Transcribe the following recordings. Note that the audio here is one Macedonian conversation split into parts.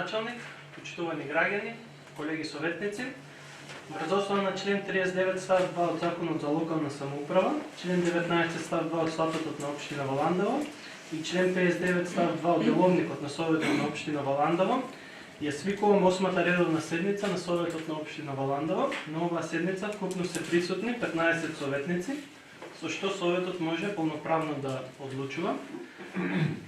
началник, почитувани граѓани, колеги советници, врз основа на член 39 став 2 од Законот за локална самоуправа, член 19 став 2 од Статутот на општина Валандово и член 59 став 2 од Деловникот на Советот на општина Валандово, ја свикувам 8-та редовна седница на Советот на општина Валандово. На оваа седница вкупно се присутни 15 советници, со што Советот може полноправно да одлучува.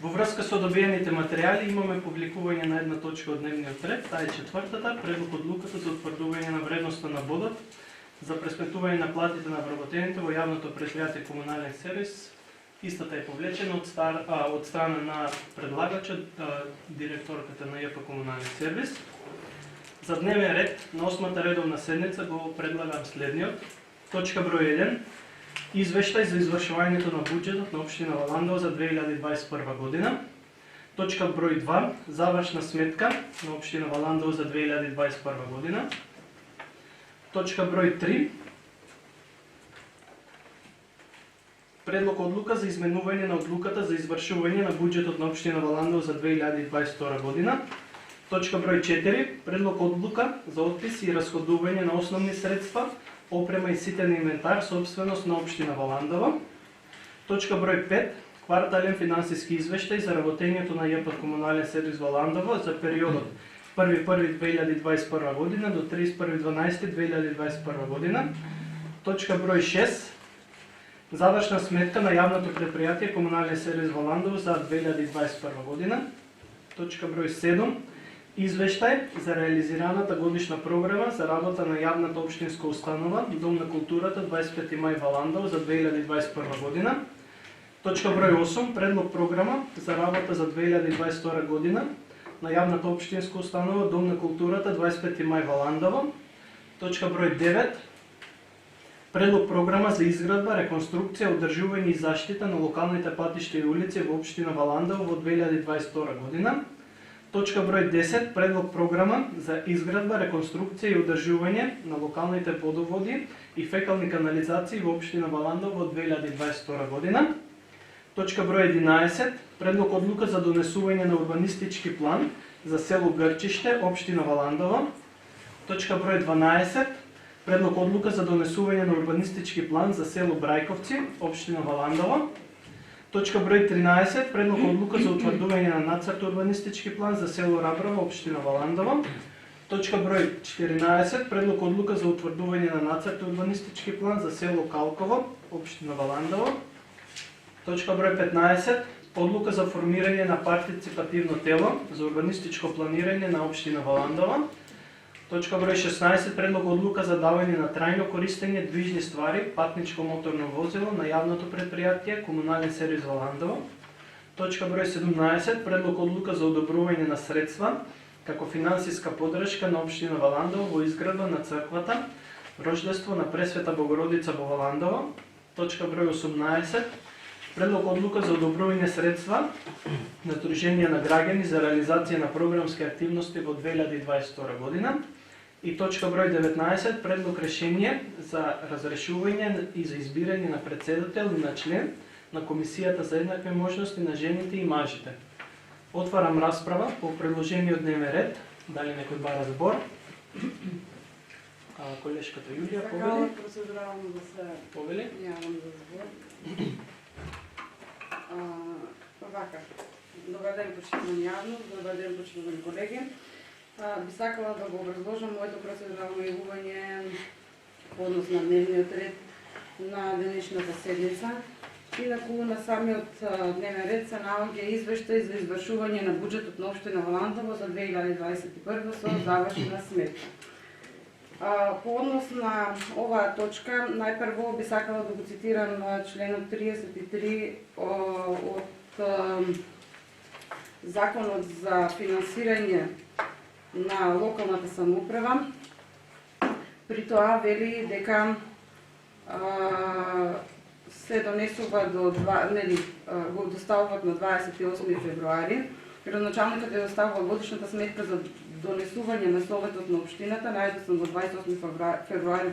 Во врска со добиените материјали имаме публикување на една точка од дневниот ред, таа е четвртата, предлог одлуката за утврдување на вредноста на бодот за пресметување на платите на вработените во јавното предпријатие комунален сервис. Истата е повлечена од страна на предлагачот, директорката на ЈП комунален сервис. За дневен ред на 8-та редовна седница го предлагам следниот. Точка број 1. Извештај за извршувањето на буџетот на општина Валандово за 2021 година. Точка број 2. Завршна сметка на општина Валандово за 2021 година. Точка број 3. Предлог одлука за изменување на одлуката за извршување на буџетот на општина Валандово за 2022 година. Точка број 4. Предлог одлука за отпис и расходување на основни средства, опрема и ситен инвентар, собственост на општина Валандово. Точка број 5. Квартален финансиски извештај за работењето на ЈП комунален сервис Валандово за периодот 1.1.2021 година до 31.12.2021 година. Точка број 6. Завршна сметка на јавното предпријатие комунален сервис Валандово за 2021 година. Точка број 7. Извештај за реализираната годишна програма за работа на јавната општинска установа Дом на културата 25 мај Валандово за 2021 година. Точка број 8. Предлог програма за работа за 2022 година на јавната општинска установа Дом на културата 25 мај Валандово. Точка број 9. Предлог програма за изградба, реконструкција, одржување и заштита на локалните патишта и улици во општина Валандово во 2022 година. Точка број 10. Предлог програма за изградба, реконструкција и одржување на локалните водоводи и фекални канализации во општина Валандово во 2022 година. Точка број 11. Предлог одлука за донесување на урбанистички план за село Грчиште, општина Валандово. Точка број 12. Предлог одлука за донесување на урбанистички план за село Брајковци, општина Валандово. Точка број 13. Предлог одлука за утврдување на нацрт урбанистички план за село Раброво, општина Валандово. Точка број 14. Предлог одлука за утврдување на нацрт урбанистички план за село Калково, општина Валандово. Точка број 15. Одлука за формирање на партиципативно тело за урбанистичко планирање на општина Валандова. Точка број 16. Предлог одлука за давање на трајно користење движни ствари, патничко моторно возило на јавното предпријатие комунален сервис Валандово. Точка број 17. Предлог одлука за одобрување на средства како финансиска поддршка на општина Валандово во изградба на црквата Рождество на Пресвета Богородица во Валандово. Точка број 18. Предлог одлука за одобрување средства на Сдружение на граѓани за реализација на програмски активности во 2022 година. И точка број 19. Предлог решение за разрешување и за избирање на председател и на член на Комисијата за еднакви можности на жените и мажите. Отварам расправа по предложениот дневен ред. Дали некој бара збор? Колешката Јулија повели? Процедурално да се Повели? Нямам за збор. Вака, добар ден почитувани јавност, добар ден почитувани колеги. Би сакала да го образложам моето процедурално јавување по однос на дневниот ред на денешната седница. Инаку на самиот дневен ред се наоѓа извештај за извршување на буџетот на општина Валандово за 2021 со завршена сметка. По однос на оваа точка, најпрво би сакала да го цитирам членот 33 од Законот за финансирање на локалната самоуправа. При тоа вели дека се донесува го доставуваат на 28 февруари. Градоначалникот ја доставува годишната сметка за донесување на Советот на општината најдосно до 28 февруари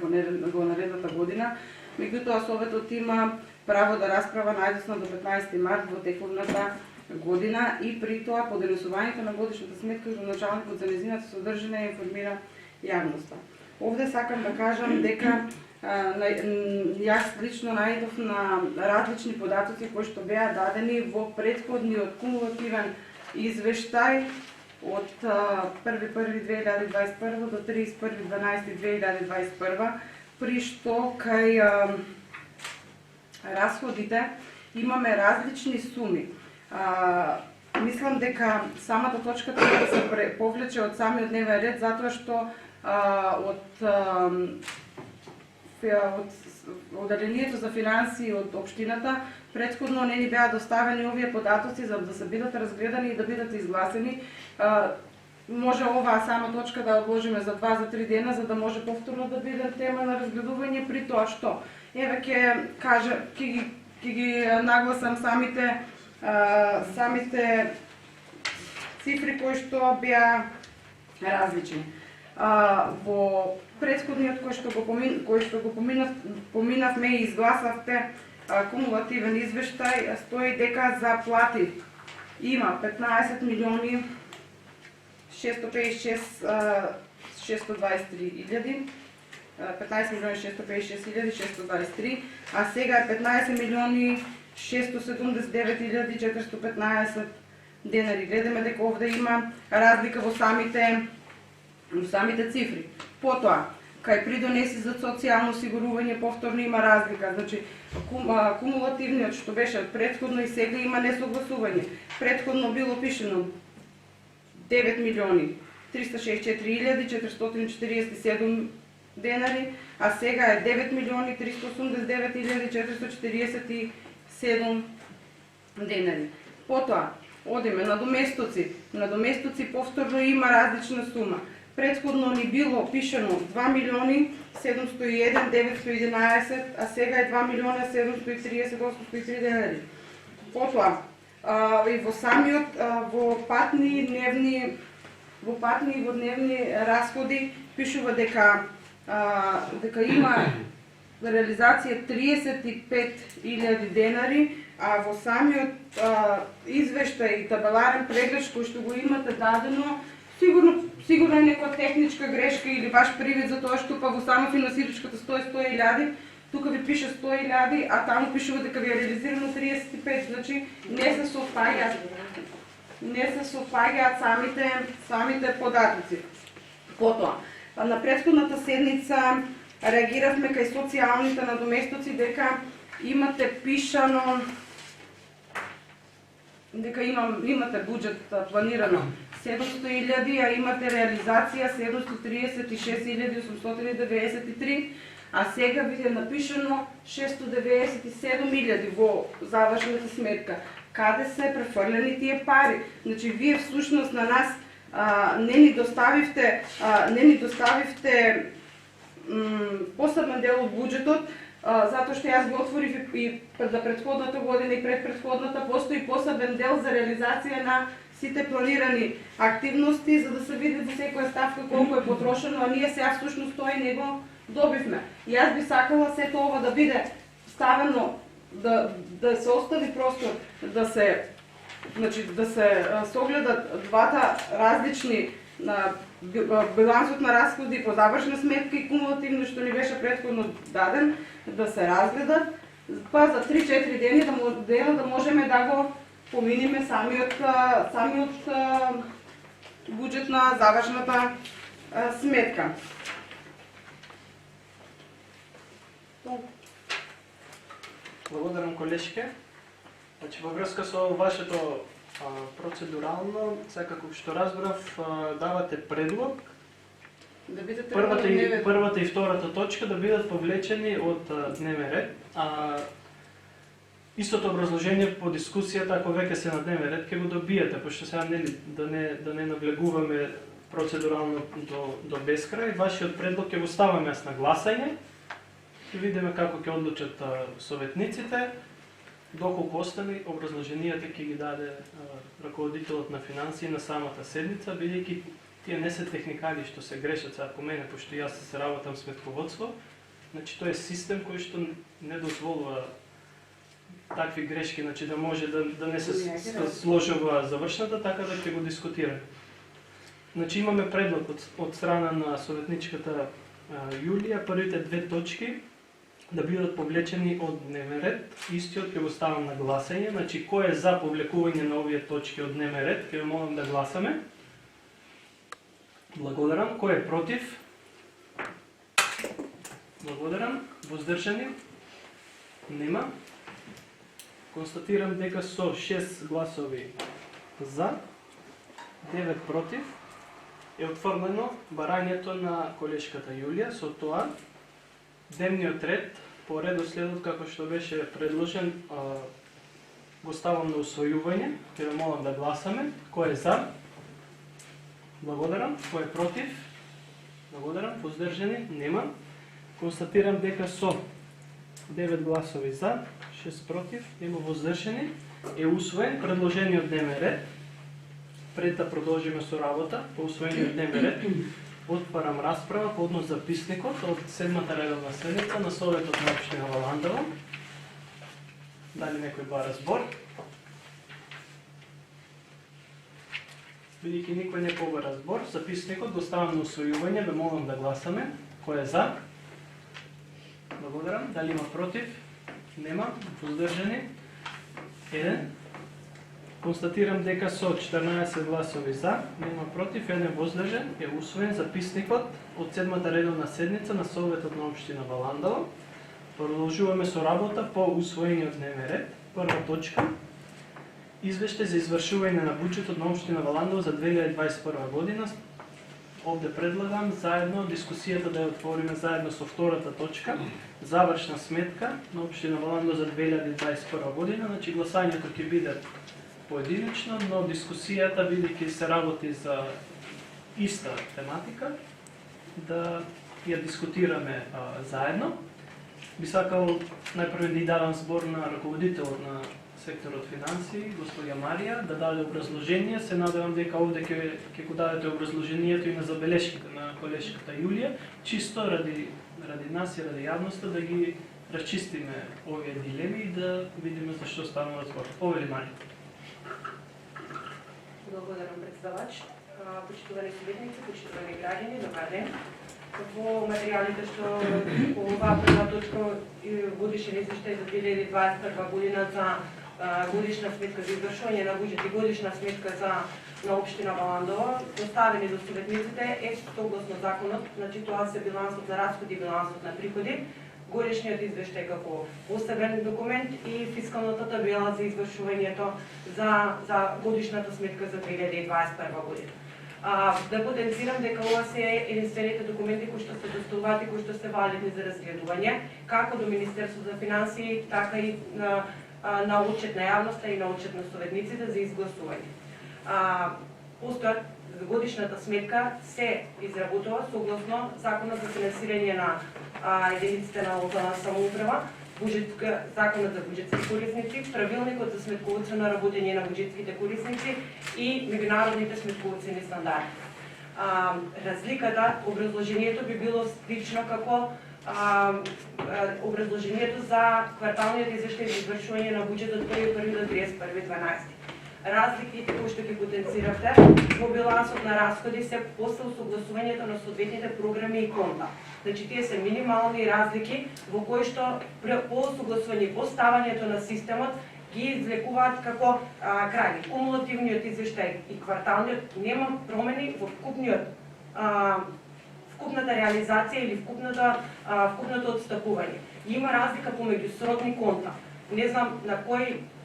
во наредната година. Меѓутоа Советот има право да расправа најдосно до 15 март во текувната година и при тоа поднесувањето на годишната сметка градоначалникот за нејзината содржина ја информира јавноста. Овде сакам да кажам дека јас лично најдов на различни податоци кои што беа дадени во претходниот кумулативен извештај од 1.1.2021 до 31.12.2021, при што кај расходите имаме различни суми. Мислам дека самата точка треба да се повлече од самиот дневен ред, затоа што од Оделението за финансии од општината претходно не ни беа доставени овие податоци за да се бидат разгледани и да бидат изгласени. Може оваа сама точка да одложиме за 2 за 3 дена за да може повторно да биде тема на разгледување, при тоа што еве ќе ги нагласам самите цифри кои што беа различни. Во претходниот кој што го поминавме и изгласавте кумулативен извештај, стои дека за плати има 15 милиони 653, а сега е 15 милиони 679.415 денари. Гледаме дека овде има разлика во самите цифри. Потоа, кај придонеси за социјално осигурување повторно има разлика. Значи, кумулативниот што беше претходно и сега има несогласување. Претходно било пишено 9 милиони 364.447 денари, а сега е 9 милиони 389.447 денари. Потоа, одиме на доместоци. На доместоци повторно има различна сума. Претходно ни било пишено 2 милиони 701.911, а сега е 2 милиона 730.803 денари. Потоа, и во самиот, во патни и во дневни расходи пишува дека има реализација 35.000 денари, а во самиот извештај и табеларен преглед кој што го имате дадено, сигурно е некоја техничка грешка или ваш привид за тоа што па во само финансирачката стои 100.000, тука ви пише 100.000, а таму пишува дека ви е реализирано 35, значи не се соопаѓаат самите податоци. Потоа, на претходната седница реагиравме кај социјалните надоместоци дека имате пишано дека имате буџет планирано 700.000, а имате реализација 736.893, а сега ви е напишано 697.000 во завршната сметка. Каде се префрлени тие пари? Значи, вие всушност на нас не ни доставивте посебен дел од буџетот, затоа што јас го отворив и за претходната година и предпретходната, постои посебен дел за реализација на сите планирани активности, за да се види за секоја ставка колку е потрошено, а ние сега всушност тој не го добивме. И јас би сакала сето ова да биде ставено, да се остави простор, да се согледат двата различни билансот на расходи по завршна сметка и кумулативно што ни беше претходно даден, да се разгледат, па за 3-4 дена да можеме да го поминиме самиот буџет на завршната сметка. Благодарам, колешке. Значи, во врска со вашето процедурално, секако што разбрав, давате предлог првата и втората точка да бидат повлечени од дневен ред. Истото образложение по дискусијата, ако веќе се на дневен ред, ќе го добиете, пошто сега да не навлегуваме процедурално до бескрај. Вашиот предлог ќе го ставаме на гласање и видиме како ќе одлучат советниците. Доколку остани, образложенијата ќе ги даде раководителот на финансии на самата седница, бидејќи тие не се техникали што се грешат сега по мене, пошто јас се работам сметководство. Значи, тој е систем кој што не дозволува такви грешки, значи да може да не се сложи во завршната, така да ќе го дискутираме. Значи имаме предлог од страна на советничката Јулија, првите две точки да бидат повлечени од дневен ред. Истиот ќе го ставам на гласање. Значи кој е за повлекување на овие точки од дневен ред, ќе ве молам да гласаме. Благодарам. Кој е против? Благодарам. Воздржани? Нема. Констатирам дека со 6 гласови за, 9 против, е отфрлено барањето на колешката Јулија. Со тоа, дневниот ред, по редоследот како што беше предложен, го ставам на усвојување. Ќе ве молам да гласаме. Кој е за? Благодарам. Кој е против? Благодарам. Воздржани? Нема. Констатирам дека со 9 гласови за, 6 против, нема воздржани, е усвоен предложениот дневен ред. Пред да продолжиме со работа по усвоениот дневен ред, отварам расправа по однос записникот од 7-та редовна седница на Советот на општина Валандово. Дали некој бара збор? Бидејќи никој не побара збор, записникот го ставам на усвојување, ве молам да гласаме. Кој е за? Благодарам. Дали има против? Нема. Воздржани? 1. Констатирам дека со 14 гласови за, нема против, 1 воздржан, е усвоен записникот од 7-та редовна седница на Советот на општина Валандово. Продолжуваме со работа по усвоениот дневен ред. Прва точка. Извештај за извршување на буџетот на општина Валандово за 2021 година. Овде предлагам заедно дискусијата да ја отвориме заедно со втората точка, завршна сметка на општина Валандово за 2021 година. Значи гласањето ќе биде поединечно, но дискусијата, бидејќи се работи за иста тематика, да ја дискутираме заедно. Би сакал најпрво да дадам збор на раководителот на секторот финансии, господја Марија, да даде образложение. Се надевам дека овде ќе го дадете образложението и на забелешките на колешката Јулија, чисто ради нас и ради јавноста да ги расчистиме овие дилеми и да видиме за што станува збор. Повели Марија. Благодарам, председавач. Почитувани советници, почитувани граѓани, добар ден. Во материјалите што по оваа прва точка годишен извештај за 2021 година за годишна сметка за извршување на буџет и годишна сметка на општина Валандово, доставени до советниците е согласно законот, значи тоа се билансот на расходи и билансот на приходи, годишниот извештај како посебен документ и фискалната табела за извршувањето за годишната сметка за 2021 година. Да потенцирам дека ова се единствените документи кои што се доставуваат и кои што се валидни за разгледување, како до Министерството за финансии, така и на отчет на јавноста и на отчет на советниците за изгласување. Постојат годишната сметка се изработува согласно Законот за финансирање на единиците на локална самоуправа, Законот за буџетски корисници, Правилникот за сметководствено работење на буџетските корисници и меѓународните сметководствени стандарди. Разликата, образложението би било слично како образложението за кварталниот извештај за извршување на буџетот од 1.1 до 31.12. Разликите кои што ги потенциравте во билансот на расходи се после усогласувањето на соодветните програми и конта. Значи тие се минимални разлики во кои што по усогласување и поставањето на системот ги извлекуваат како крајни. Кумулативниот извештај и кварталниот нема промени во вкупната реализација или вкупното отстапување. Има разлика помеѓу сродни конта. Не знам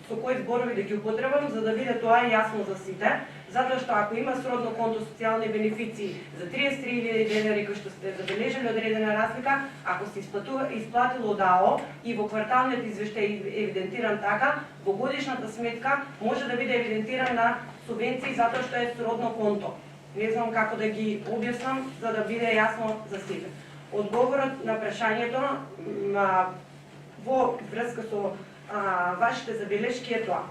со кои зборови да ги употребам, за да биде тоа јасно за сите, затоа што ако има сродно конто социјални бенефиции за 33.000 денари, кои што сте забележали одредена разлика, ако се исплатило од АО и во кварталниот извештај евидентиран така, во годишната сметка може да биде евидентиран на субвенции затоа што е сродно конто. Не знам како да ги објаснам за да биде јасно за сите. Одговорот на прашањето во врска со вашите забелешки е тоа.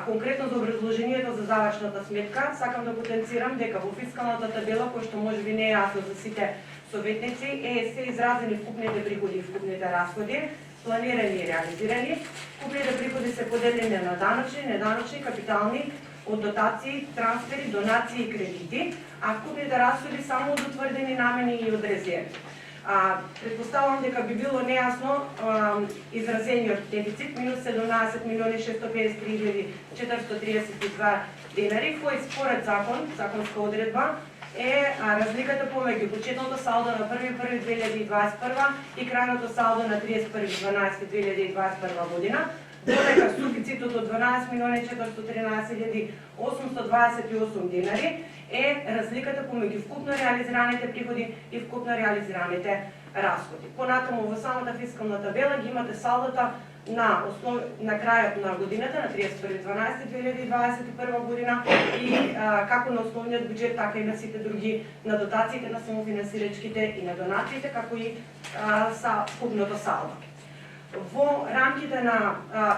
Конкретно за образложението за завршната сметка, сакам да потенцирам дека во фискалната табела, која што можеби не е јасно за сите советници, се изразени вкупните приходи и вкупните расходи. планирани и реализирани. Вкупните приходи се поделени на данъчни, неданъчни, капитални, од дотации, трансфери, донации и кредити, а вкупните разходи само од утврдени намени и од резерви. Предпоставам дека би било нејасно изразениот дефицит минус 17 милиони 653 432 денари, кој според законска одредба е разликата помеѓу почетното салдо на 1.1.2021 и крајното салдо на 31.12.2021 година, додека суфицитот од 12 милиони 413 828 денари е разликата помеѓу вкупно реализираните приходи и вкупно реализираните расходи. Понатаму во самата фискална табела ги имате салдата на крајот на годината, на 31.12.2021 година и како на основниот буџет, така и на сите други, на дотациите, на самофинансирачките и на донациите, како и вкупното салдо. Во рамките на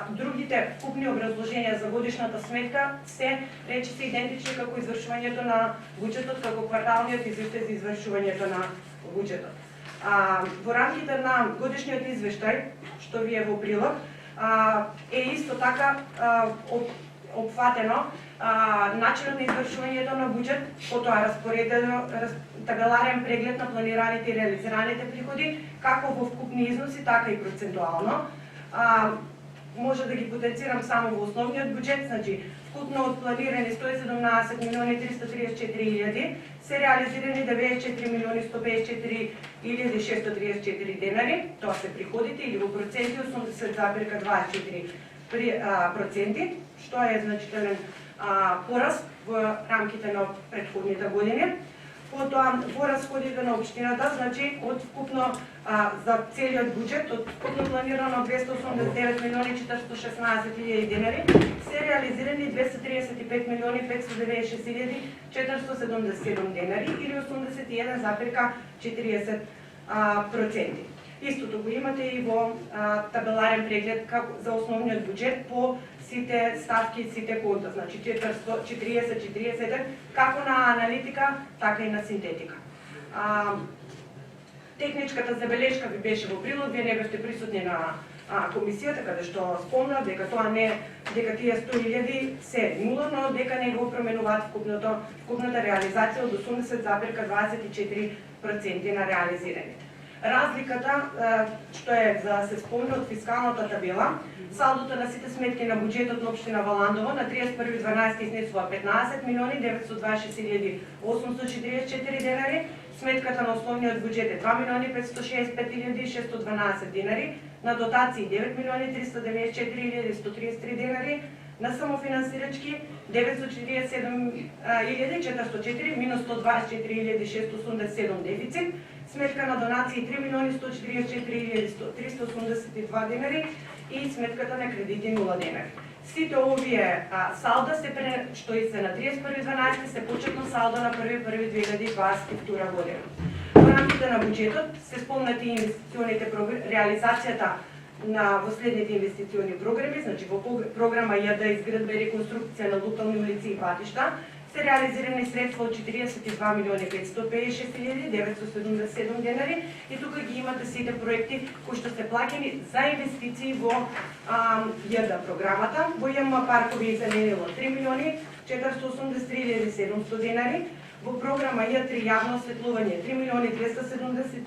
другите вкупни образложенија за годишната сметка се речи се идентични како извршувањето на буџетот, како кварталниот извештај за извршувањето на буџетот. Во рамките на годишниот извештај, што ви е во прилог, е исто така опфатено начинот на извршувањето на буџет, потоа распоредено табеларен преглед на планираните и реализираните приходи, како во вкупни износи, така и процентуално. Може да ги потенцирам само во основниот буџет, значи вкупно од планирани 117 милиони 334 илјади, се реализирани 94 милиони 154 илјади 634 денари, тоа се приходите, или во проценти 80,24%, што е значителен пораст во рамките на претходните години. Потоа во расходите на општината, значи од вкупно за целиот буџет, од вкупно планирано 289 милиони 416 илјади денари, се реализирани 235 милиони 596 илјади 477 денари или 81,40%. Истото го имате и во табеларен преглед за основниот буџет по сите ставки и сите конта, значи 40-47, како на аналитика, така и на синтетика. Техничката забелешка ви беше во прилог, вие не бевте присутни на комисијата, каде што спомна дека тоа не, дека тие 100.000 се нула, но дека не го променуваат вкупната реализација од 80,24% на реализираните. Разликата, што е за се спомна од фискалната табела, салдото на сите сметки на буџетот на општина Валандово на 31.12 изнесува 15 милиони 926 844 денари, сметката на основниот буџет е 2 милиони 565 612 денари, на дотации 9 милиони 394 133 денари, на самофинансирачки 947 404 минус 124 687 дефицит, сметка на донации 3 милиони 144 382 денари и сметката на кредити 0 денари. Сите овие салда што и се на 31.12 се почетно салдо на 1.1.2022 година. Во рамките на буџетот се спомнати инвестиционите реализацијата на во следните инвестициони програми, значи во програма Ј изградба и реконструкција на локални улици и патишта, се реализирани средства од 42 милиони 556 977 денари и тука ги имате сите проекти кои што се плаќани за инвестиции во Ј програмата. Во ЈМ паркови изменило 3 милиони 483 700 денари, во програма Ј3 јавно осветлување 3 милиони 270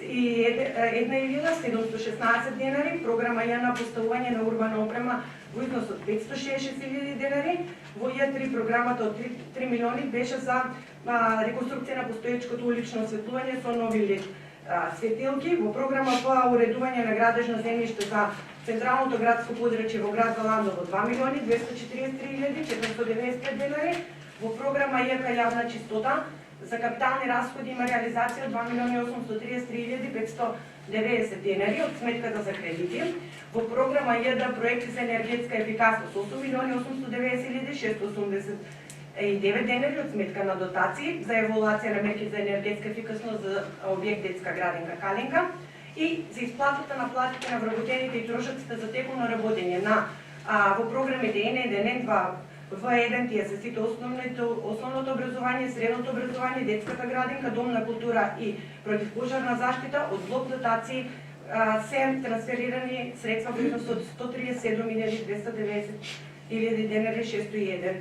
и 1.716 денари, програма Ј на поставување на урбана опрема во износ од 566.000 денари, во Ј3 програмата од 3 милиони беше за реконструкција на постоечкото улично осветлување со нови LED светилки, во програма П уредување на градежно земјиште за централното градско подрачје во град Валандово 2 милиони 243.495 денари, во програма ЈК јавна чистота за капитални расходи има реализација од 2 милиони 833.590 денари од сметката за кредити. Во програма Ј проекти за енергетска ефикасност 8 милиони 890.689 денари од сметка на дотации за еволуација на мерки за енергетска ефикасност за објект детска градинка Калинка и за исплатата на платите на вработените и трошоците за текуно работење на во програмите N1, N2, В1 тие се сите основното образование, средното образование, детската градинка, дом на култура и противпожарна заштита од блок дотации се трансферирани средства во износ од 137.290.000 денари 601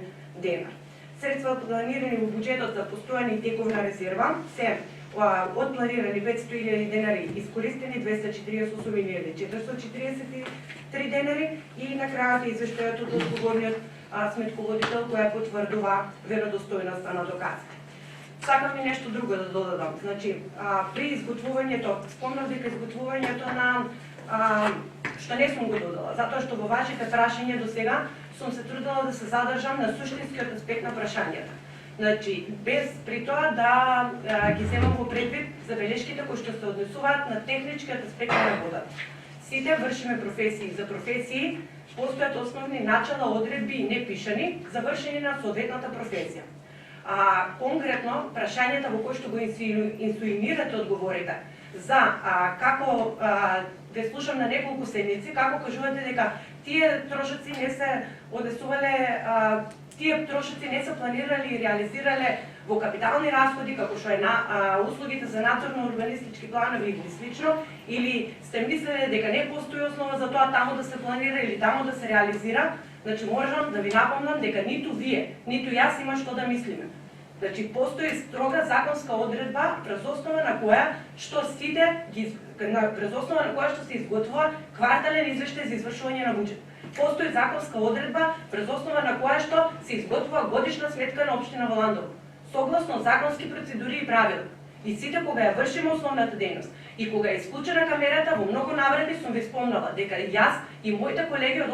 денар. Средства планирани во буџетот за постојана и тековна резерва се од планирани 500.000 денари, искористени 248.443 денари и на крајот е извештајот од одговорниот сметководител која потврдува веродостојноста на доказите. Сакам и нешто друго да додадам. Значи, при изготвувањето, спомнав дека изготвувањето на што не сум го додала, затоа што во вашите прашања до сега сум се трудела да се задржам на суштинскиот аспект на прашањата. Значи, без при тоа да ги земам во предвид забелешките кои што се однесуваат на техничкиот аспект на работата. Сите вршиме професии. За професии постојат основни начала, одредби и непишани за вршење на соодветната професија. Конкретно, прашањата во кои што го инсуинирате одговорите за како ве слушам на неколку седмици, како кажувате дека тие трошоци не се однесувале, тие трошоци не се планирали и реализирале во капитални расходи, како што е услугите за надзорно-урбанистички планови или слично, или сте мислеле дека не постои основа за тоа таму да се планира или таму да се реализира. Значи, можам да ви напомнам дека ниту вие, ниту јас има што да мислиме. Значи, постои строга законска одредба врз основа на која што сите врз основа на која што се изготвува квартален извештај за извршување на буџет. Постои законска одредба врз основа на која што се изготвува годишна сметка на општина Валандово, согласно законски процедури и правила. И сите кога ја вршиме основната дејност и кога е исклучена камерата, во многу навреди сум ви спомнала дека јас и моите колеги од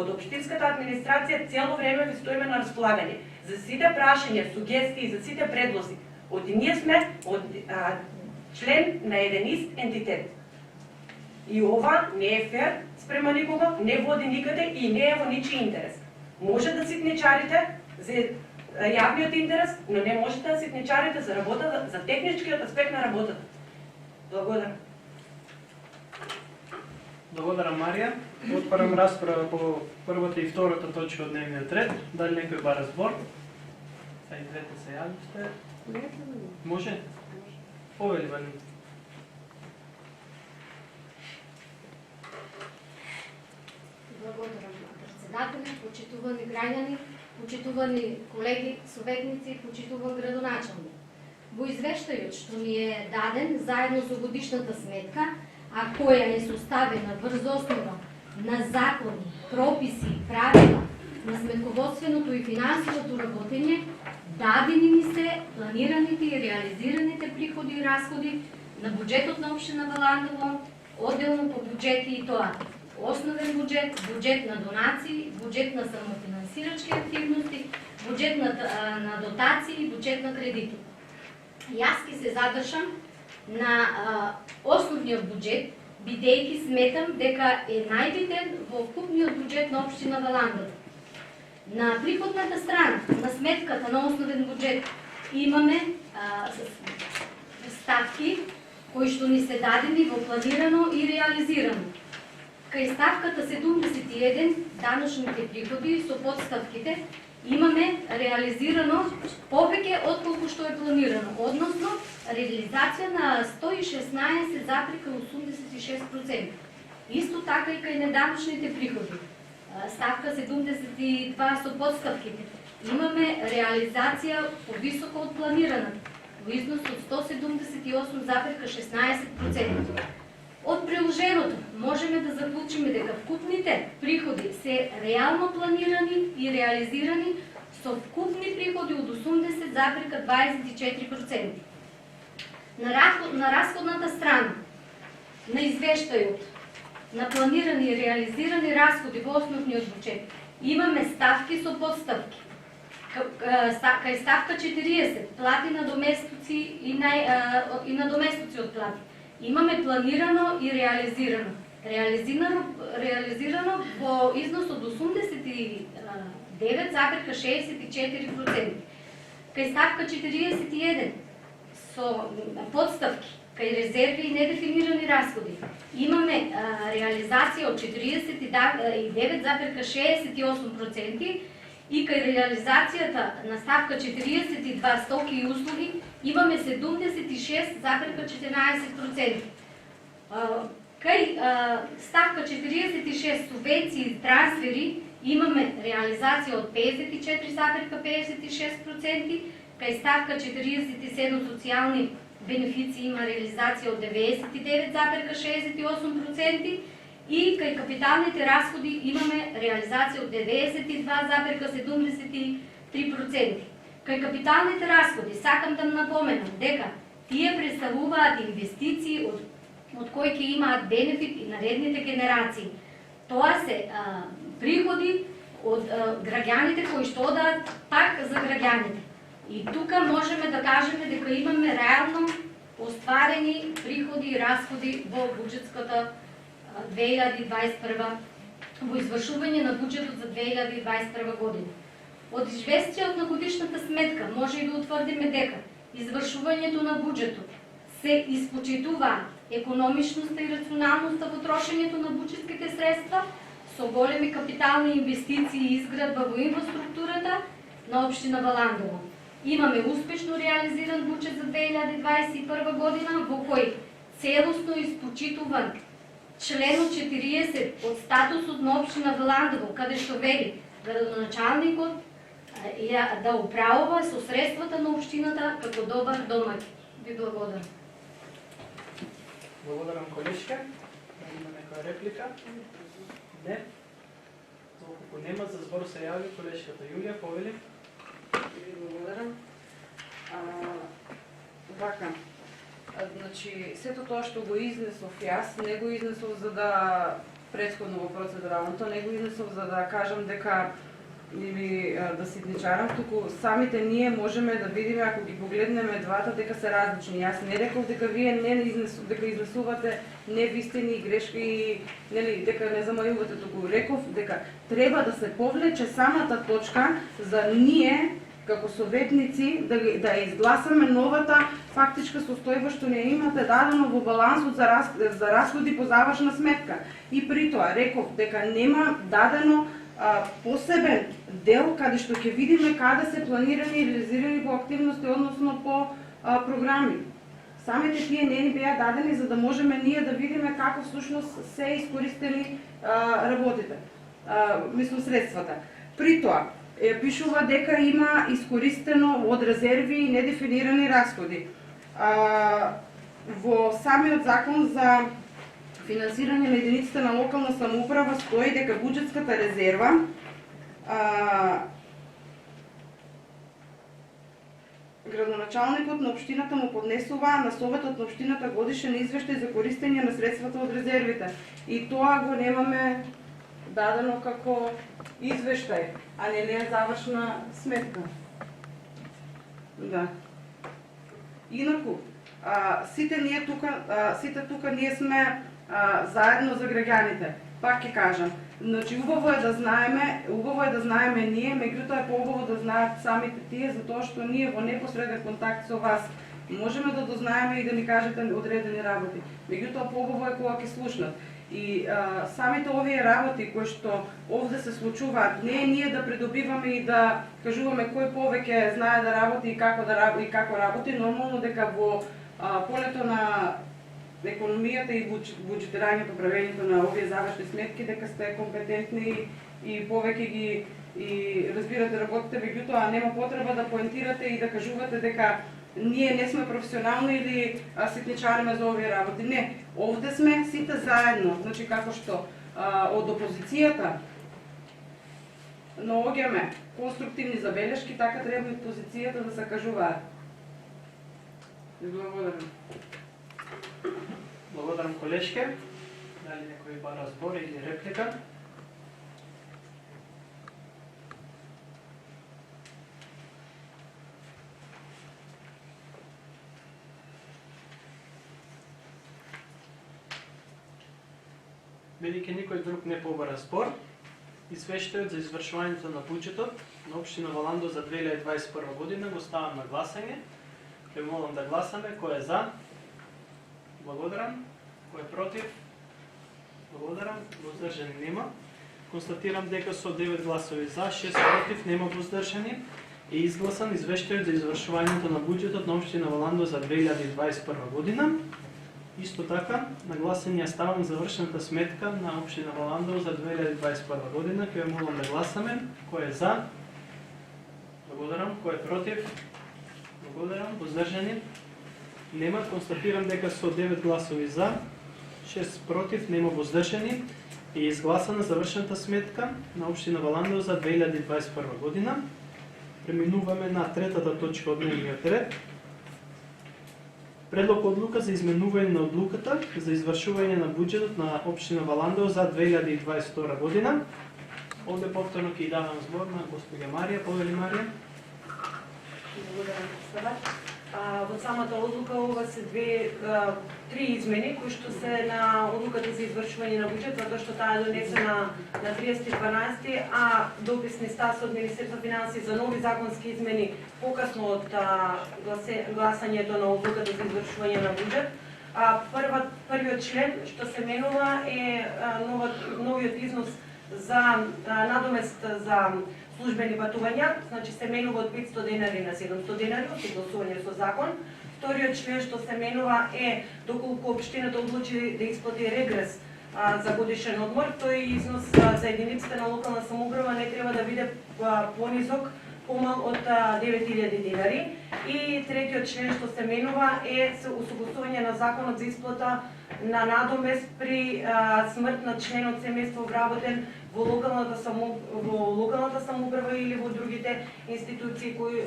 општинската администрација цело време ви стоиме на располагање за сите прашања, сугестии, за сите предлози. Ние сме член на еден ист ентитет. И ова не е фер спрема никого, не води никаде и не е во ничи интерес. Може да ситничарите за јавниот интерес, но не можете да ситничарите за работата, за техничкиот аспект на работата. Благодарам. Благодарам, Марија. Отварам расправа по првата и втората точка од дневниот ред. Дали некој бара збор? И двете се јавите. Може? Повели, Валин. Благодарам, председателя, почитувани граѓани, почитувани колеги, советници, почитуван градоначалник. Во извештајот што ни е даден заедно со годишната сметка, а која е составена врз основа на закони, прописи, правила на сметководственото и финансовото работење, дадени ни се планираните и реализираните приходи и расходи на буџетот на општина Валандово, одделно по буџети и тоа: основен буџет, буџет на донации, буџет на самофинансирачки активности, буџет на дотации, буџет на кредити. Јас ќе се задржам на основниот буџет, бидејќи сметам дека е најбитен во вкупниот буџет на општина Валандово. На приходната страна на сметката на основен буџет имаме ставки кои што ни се дадени во планирано и реализирано. Кај ставката 71 даночните приходи со подставките имаме реализирано повеќе отколку што е планирано, односно реализација на 116,86%. Исто така и кај неданочните приходи. Ставка 72 со подставките. Имаме реализација повисоко од планираната, во износ од 178,16%. Од приложеното можеме да заклучиме дека вкупните приходи се реално планирани и реализирани со вкупни приходи од 80,24%. На расходната страна на извештајот на планирани и реализирани расходи во основниот буџет имаме ставки со подставки. Кај ставка 40 плати на доместици и на доместици од плати имаме планирано и реализирано. Реализирано во износ од 89,64%. Кај ставка 41 со подставки, кај резерви и недефинирани расходи имаме реализација од 49,68% и кај реализацијата на ставка 42 стоки и услуги имаме 76,14%. Кај ставка 46 субвенции и трансфери имаме реализација од 54,56%, кај ставка 47 социјални бенефиции има реализација од 99,68% и кај капиталните расходи имаме реализација од 92,73%. Кај капиталните расходи сакам да напоменам дека тие представуваат инвестиции од кои ќе имаат бенефит и наредните генерации. Тоа се приходи од граѓаните кои што одат пак за граѓаните. И тука можеме да кажеме дека имаме реално остварени приходи и расходи во буџетската 2021 во извршување на буџетот за 2021 година. Од известиот на годишната сметка може и да утврдиме дека извршувањето на буџетот се испочитува економичноста и рационалноста во трошењето на буџетските средства со големи капитални инвестиции и изградба во инфраструктурата на општина Валандово. Имаме успешно реализиран буџет за 2021 година во кој целосно испочитуван членот 40 од статусот на општина Валандово, каде што вели градоначалникот да управува со средствата на општината како добар домаќин. Ви благодарам. Благодарам, колешка. Има некоја реплика? Не. Доколку нема, за збор се јави колешката Јулија, повели. Ви благодарам. Вака, значи, сето тоа што го изнесов јас, не го изнесов за да претходно во процедуралното, не го изнесов за да кажам дека или да ситничарам, туку самите ние можеме да видиме, ако ги погледнеме двата, дека се различни. Јас не реков дека вие дека изнесувате невистини и грешки и нели дека не замајувате, туку реков дека треба да се повлече самата точка за ние како советници да изгласаме новата фактичка состојба што не имате дадено во балансот за расходи по завршна сметка. И при тоа реков дека нема дадено посебен дел каде што ќе видиме каде се планирани и реализирани по активности, односно по програми. Самите тие не ни беа дадени за да можеме ние да видиме како всушност се искористени работите, мислам средствата. При тоа пишува дека има искористено од резерви и недефинирани расходи. Во самиот закон за финансирање на единиците на локална самоуправа стои дека буџетската резерва градоначалникот на општината му поднесува на советот на општината годишен извештај за користење на средствата од резервите. И тоа го немаме дадено како извештај, а не е завршна сметка. Да. Инаку, сите тука ние сме заедно за граѓаните. Пак ќе кажам, значи убаво е да знаеме ние, меѓутоа е поубаво да знаат самите тие, затоа што ние во непосреден контакт со вас можеме да дознаеме и да ни кажете одредени работи. Меѓутоа поубаво е кога ќе слушнат. И самите овие работи кои што овде се случуваат, не е ние да придобиваме и да кажуваме кој повеќе знае да работи и како работи, нормално дека во полето на економијата и буџетирањето, правењето на овие завршни сметки, дека сте компетентни и повеќе ги и разбирате работите, меѓутоа нема потреба да поентирате и да кажувате дека ние не сме професионални или ситничариме за овие работи. Не, овде сме сите заедно, значи како што од опозицијата наоѓаме конструктивни забелешки, така треба и позицијата да се кажуваат. Благодарам. Благодарам, колешке. Дали некој бара збор или реплика? Бидејќи никој друг не побара збор, извештајот за извршувањето на буџетот на општина Валандово за 2021 година го ставам на гласање. Ве молам да гласаме. Кој е за? Благодарам. Кој е против? Благодарам. Воздржани нема. Констатирам дека со 9 гласови за, 6 против, нема воздржани е изгласан извештајот за извршувањето на буџетот на општина Валандово за 2021 година. Исто така, на гласање ставам завршената сметка на општина Валандово за 2021 година. Ќе ве молам да гласаме. Кој е за? Благодарам. Кој е против? Благодарам. Воздржани? Нема. Констатирам дека со 9 гласови за, 6 против, нема воздржани и изгласана завршената сметка на општина Валандово за 2021 година. Преминуваме на третата точка од дневниот ред. Предлог одлука за изменување на одлуката за извршување на буџетот на општина Валандово за 2022 година. Овде повторно ќе давам збор на госпоѓа Марија. Повели Марија. Благодарам, председател. Во самата одлука ова се три измени кои што се на одлуката за извршување на буџет, затоа што таа е донесена на 30.12, а дописни стас од Министерството финансии за нови законски измени покасно од гласањето на одлуката за извршување на буџет. Првиот член што се менува е новиот износ за надомест за службени патувања, значи се менува од 500 денари на 700 денари, од согласување со закон. Вториот член што се менува е доколку општината одлучи да исплати регрес за годишен одмор, тој износ за единиците на локална самоуправа не треба да биде понизок, помал од 9000 денари. И третиот член што се менува е усогласување на законот за исплата на надомест при смрт на член од семејство вработен во локалната самоуправа или во другите институции кои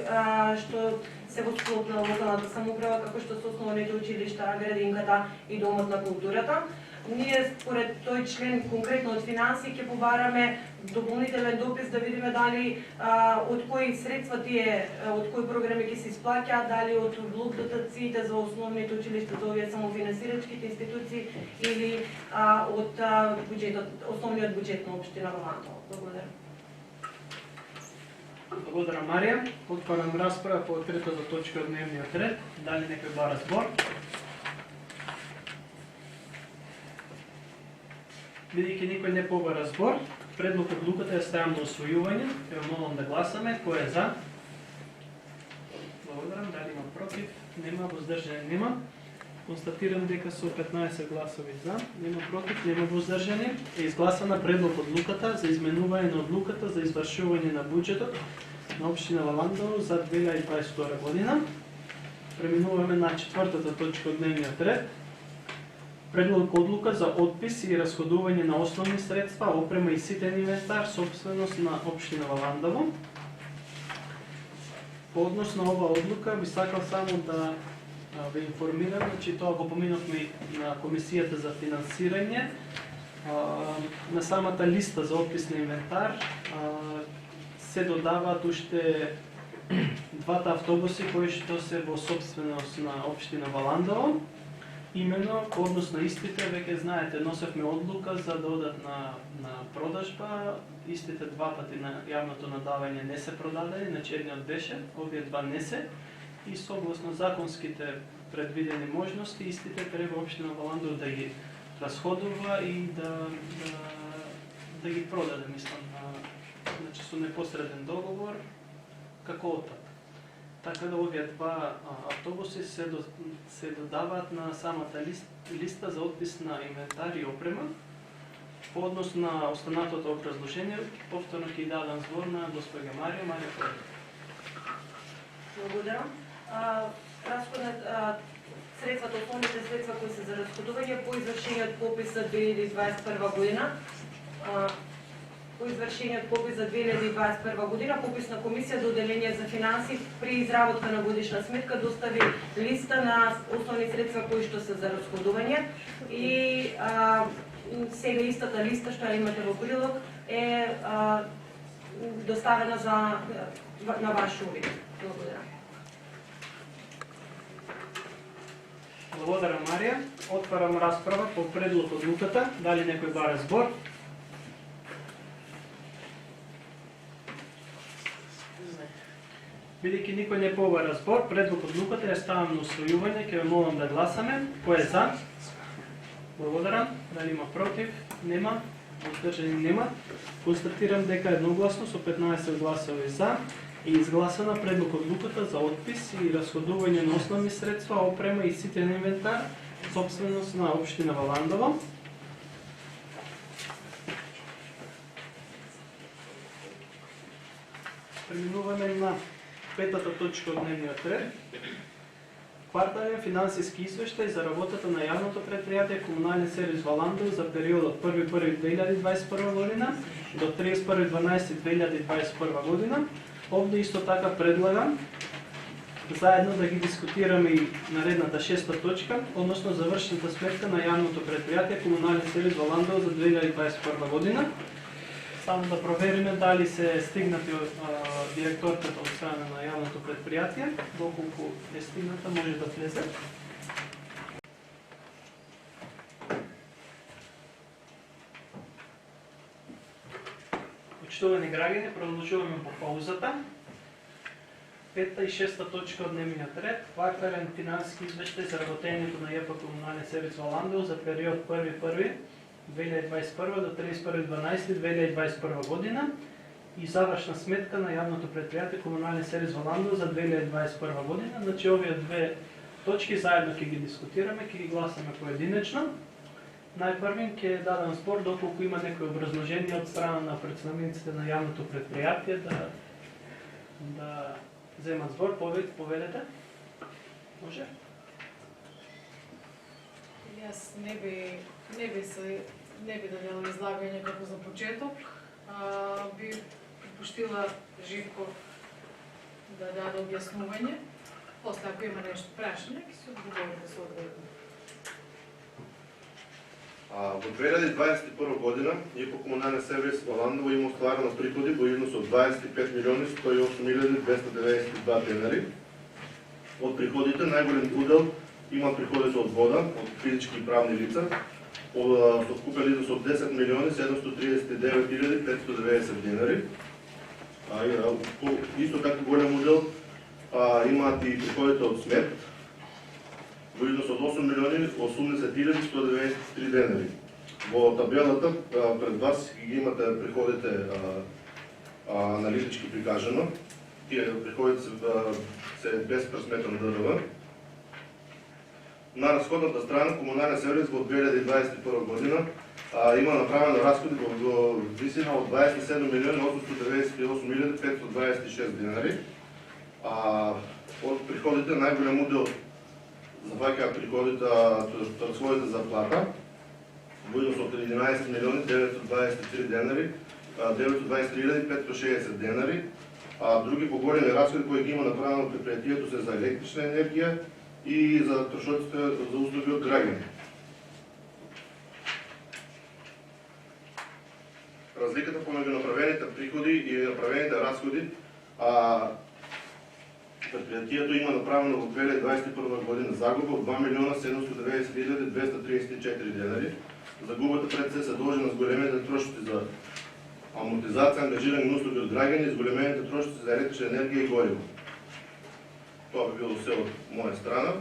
што се во склоп на локалната самоуправа, како што се основните училишта, градинката и домот на културата. Ние според тој член конкретно од финансии ќе побараме дополнителен допис да видиме дали од кои средства тие, од кои програми ќе се исплаќаат, дали од блок дотациите за основните училишта, за овие самофинансирачките институции или од буџетот, основниот буџет на општина Валандово. Благодарам. Благодарам, Марија. Отварам расправа по третата точка од дневниот ред. Дали некој бара збор? Бидејќи никој не побара збор, предлог одлуката ја ставам на усвојување. Ќе ве молам да гласаме. Кој е за? Благодарам. Дали има против? Нема. Воздржани? Нема. Констатирам дека со 15 гласови за, нема против, нема воздржани, е изгласана предлог одлуката за изменување на одлуката за извршување на буџетот на општина Валандово за 2022 година. Преминуваме на четвртата точка од дневниот ред. Предлог одлука за отпис и расходување на основни средства, опрема и ситен инвентар, собственост на општина Валандово. По однос на ова одлука би сакал само да ве информирам, че тоа го поминавме на Комисијата за финансирање. На самата листа за отпис на инвентар се додаваат уште двата автобуси кои што се во собственост на општина Валандово. Имено, по однос на истите, веќе знаете, носевме одлука за да одат на продажба. Истите два пати на јавното надавање не се продадени, на черниот беше, овие два не се. И согласно законските предвидени можности, истите треба општина Валандово да ги расходува и да ги продаде, мислам, значи со непосреден договор, како отак. Така да овие два автобуси се додаваат на самата листа за отпис на инвентар и опрема. По однос на останатото образложение, повторно ќе дадам збор на госпоѓа Марија. Марија, благодарам. Средствата, основните средства кои се за расходување по извршениот попис за 2021 година. По извршениот попис за 2021 година, пописна комисија до Оделение за финансии при изработка на годишна сметка достави листа на основни средства кои што се за расходување и сега истата листа што ја имате во прилог е доставена на ваш увид. Благодарам. Благодарам, Марија. Отварам расправа по предлог одлуката. Дали некој бара збор? Бидејќи никој не побара збор, предлог одлуката ја ставам на усвојување, ќе ве молам да гласаме. Кој е за? Благодарам. Дали има против? Нема. Воздржани? Нема. Констатирам дека едногласно со 15 гласови за и изгласана предлог одлуката за отпис и расходување на основни средства, опрема и ситен инвентар собственост на општина Валандово. Преминуваме на петата точка от дневният ред. Квартален финансиски извещай за работата на явното предприятие Комунален сервис Валандово за периода от 1.1.2021 година до 31.12.2021 година. Овде исто така предлагам заедно да ги дискутираме и наредната шеста точка, односно завършената сметка на явното предприятие Комунален сервис Валандово за 2021 година. Само да проверим дали се е стигнати директорката от страна на явното предприятие. Доколко е стигната, може да влезе. Почитувани граждани, продължуваме по паузата. Пета и шеста точка от дневния ред. Квартален финансови извещай за работението на ЕПА Комунален сервис Валандово за период 1.1.2021 до 31.12.2021 година и завършна сметка на явното предприятие Комунален сервис Валандово за 2021 година. Значи овие две точки заедно ќе ги дискутираме, ќе ги гласаме поединечно. Најпрвин ќе дадам збор доколку има некои образложение од страна на представниците на явното предприятие да вземат збор. Поведете. Може? Јас не би дадела излагање како за почеток. Би пуштила Живко да даде објаснување. После, ако има нешто прашање, ќе се одговорите соодветно. Во 2021 година ЕПА Комунален сервис Валандово има остварено приходи во износ од 25.108.292 денари. Од приходите најголем удел има приходите од вода, од физички и правни лица, со вкупен износ од 10.739.590 денари. Исто така голем удел имаат и приходите од смет, во износ од 8.080.193 денари. Во табелата пред вас ги имате приходите аналитички прикажано. Тие приходите се без пресметан ДДВ. На разходната страна Комунален сервис во 2021 година има направено разходи во висина од 27.898.526 денари. Од приходите најголем удел зафаќаат приходите, разходите за плата во износ од 11.923 денари, 923.560 денари. Други поголеми разходи кои ги има направено предприятието се за електрична енергија и за трошоците за услуги од граѓани. Разликата помеѓу направените приходи и направените разходи, предприятието има направено во 2021 година загуба од 2.790.234 денари. Загубата пред се дължи на зголемените трошоци за амортизација, ангажирани на услуги од граѓани и зголемените трошоци за електрична енергија и гориво. Това би било все от моя страна.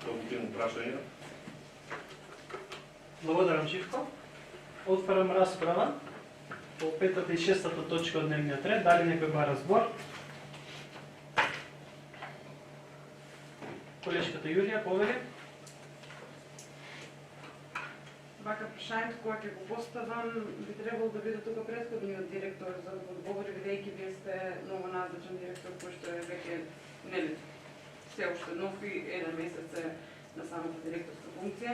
Колко има прашања? Благодарам, Живко. Отварам расправа по петата и шестата точка од дневниот ред. Дали некој бара збор? Колешката Јулија, повели. Вака прашањето кога ќе го поставам, би требало да биде тука претходниот директор за да одговори, бидејќи вие сте ново назначен директор кој што е веќе нели се уште нов и еден месец е на самата директорска функција.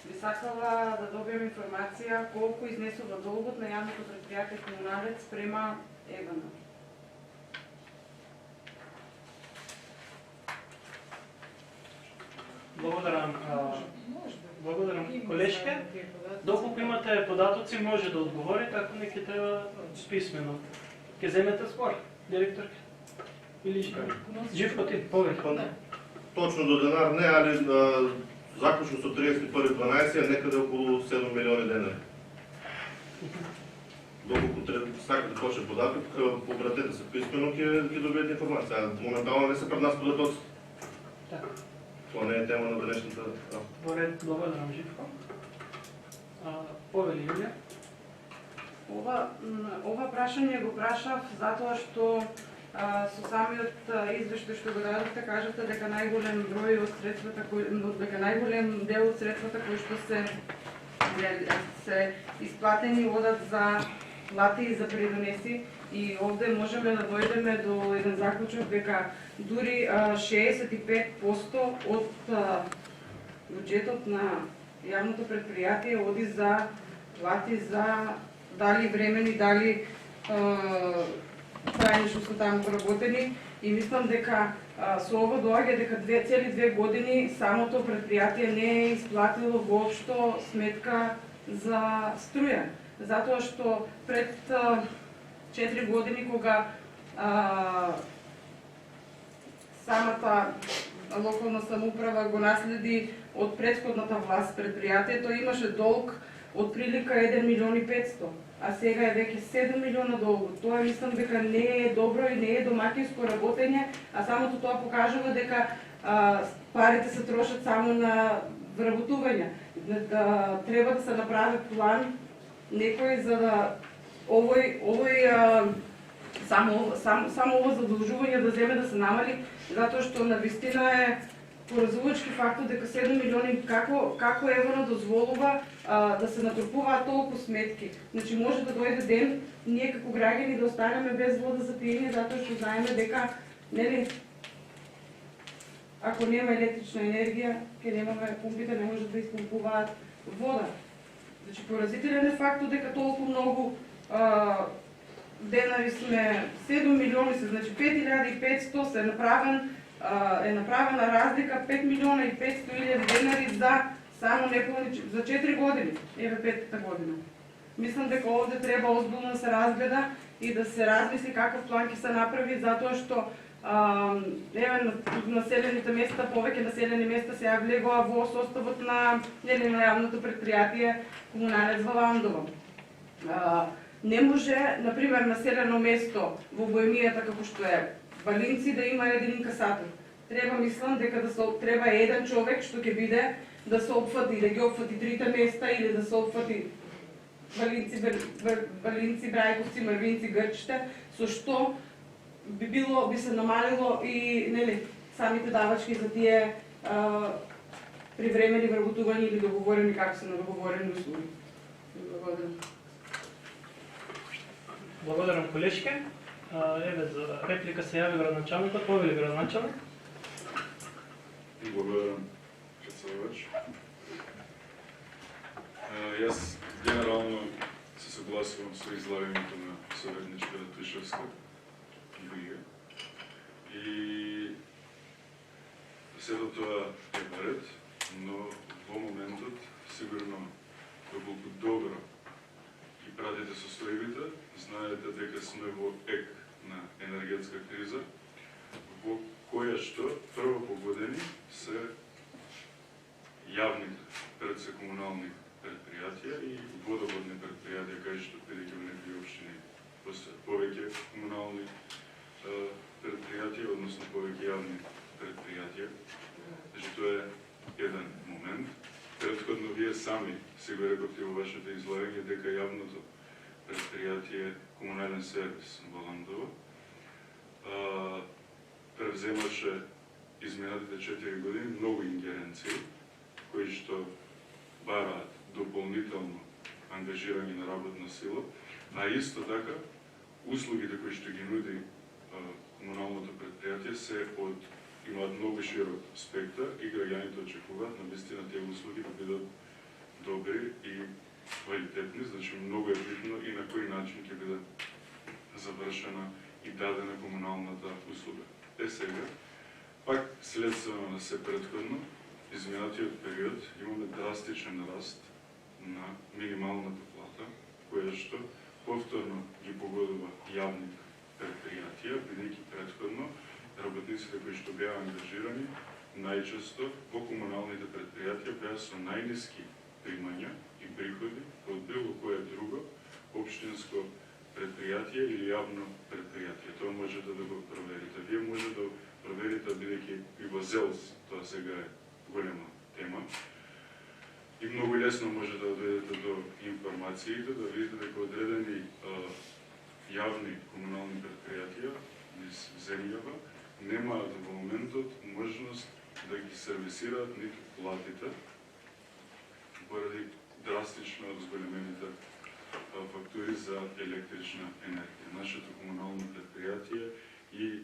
Би сакала да добием информација колку изнесува долгот на јавното предпријатие Комуналец спрема ЕВН. Благодарам, колешке. Доколку имате податоци, може да одговорите, ако не ќе треба писмено. Ќе земете збор, директорке? Или Живко ти, повели. Точно до денар не, али заклучно со 31.12 е некаде околу 7 милиони денари. Доколку сакате да почне податок, обратете се писмено, ќе добиете информација. Моментално не се пред нас податоци. Така. Това не е тема на денешната работа. Благодарам, Живко. Повели, Јулија. Ова прашање го прашав затоа што Со самиот извештај што го дадовте, кажавте дека најголем број од средствата дека најголем дел од средствата кои што се исплатени одат за плати и за придонеси, и овде можеме да дојдеме до еден заклучок дека дури 65% од буџетот на јавното предпријатие оди за плати за дали времени, дали трајни што се таму вработени, и мислам дека со ова доаѓа дека цели 2 години самото предпријатие не е исплатило воопшто сметка за струја, затоа што пред 4 години кога самата локална самоуправа го наследи од претходната власт предпријатието, имаше долг од прилика 1 милион и 500, а сега е веќе 7 милиона долг. Тоа мислам дека не е добро и не е домакинско работење, а самото тоа покажува дека парите се трошат само на вработување. Да треба да се направи план некој за да само ова задолжување да земе да се намали, затоа што навистина е поразувачки фактот дека 7 милиони како евано дозволува да се натрупуваат толку сметки. Значи може да дојде ден ние како граѓани да останеме без вода за пиење, затоа што знаеме дека ако нема електрична енергија, ќе немаме пумпите, не можат да испумпуваат вода. Значи поразителен е фактот дека толку многу денари сме 7 милиони се, значи 5500 се е направена разлика 5 милиона и 500 илјади денари за само за 4 години, еве 5-та година. Мислам дека овде треба озбилно да се разгледа и да се размисли каков план ќе се направи, затоа што еве населените места, повеќе населени места се влегоа во составот на јавното предпријатие Комуналец Валандово. Не може, например, населено место во Боемијата како што е Балинци да има еден инкасатор. Треба, мислам, дека треба еден човек што ќе биде да се опфати, да ги опфати трите места или да се опфати Балинци, Брајковци, Мрвинци, Грчите, со што би се намалило и самите давачки за тие привремени вработувања или договорени, како се на договорени услуги. Благодарам. Благодарам, колешке. Еве за реплика се јави градоначалникот. Повели градоначалник. Благодарам, председавач. Јас генерално се согласувам со излагањето на советничката Тишевска и Вига. И сето тоа е наред, но во моментот сигурно доколку добро ги пратите состојбите, знаете дека сме во ек на енергетска криза, во која што прво погодени се јавните, пред се комунални предпријатија и водоводни предпријатија, кај што бидејќи во некои општини постојат повеќе комунални предпријатија, односно повеќе јавни предпријатија. Значи тоа е еден момент. Претходно вие сами си го рековте во вашето излагање дека јавното предпријатие Комунален сервис Валандово превземаше изминатите 4 години многу ингеренции кои што бараат дополнително ангажирање на работна сила, а исто така услугите кои што ги нуди комуналното предпријатие имаат многу широк спектар и граѓаните очекуваат навистина тие услуги да бидат добри и квалитетни, значи многу е битно и на кој начин ќе биде завршена и дадена комуналната услуга. Сега, пак следствено на се претходно, изминатиот период имаме драстичен раст на минималната плата, која што повторно ги погодува јавните предпријатија, бидејќи претходно работниците кои што беа ангажирани најчесто во комуналните предпријатија беа со најниски примања и приходи од било кое друго општинско предпријатие или јавно предпријатие. Тоа можете да го проверите. Вие може да проверите, бидејќи и во ЗЕЛС тоа сега е голема тема. И многу лесно можете да дојдете до информациите, да видите дека одредени јавни комунални предпријатија низ земјава, немаат во моментот можност да ги сервисираат ниту платите поради драстично зголемените фактури за електрична енергија. Нашето комунално предпријатие и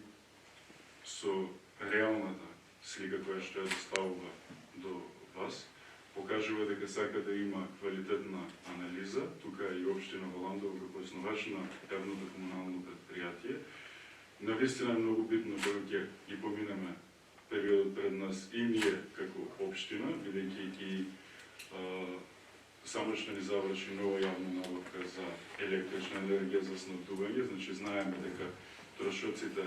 со реалната слика која што ја доставува до вас, покажува дека сака да има квалитетна анализа, тука и општина Валандово како основач на јавното комунално предпријатие. Навистина е многу битно кога ќе и поминеме периодот пред нас и ние како општина, бидејќи и само што ни заврши нова јавна набавка за електрична енергија за снабдување, значи знаеме дека трошоците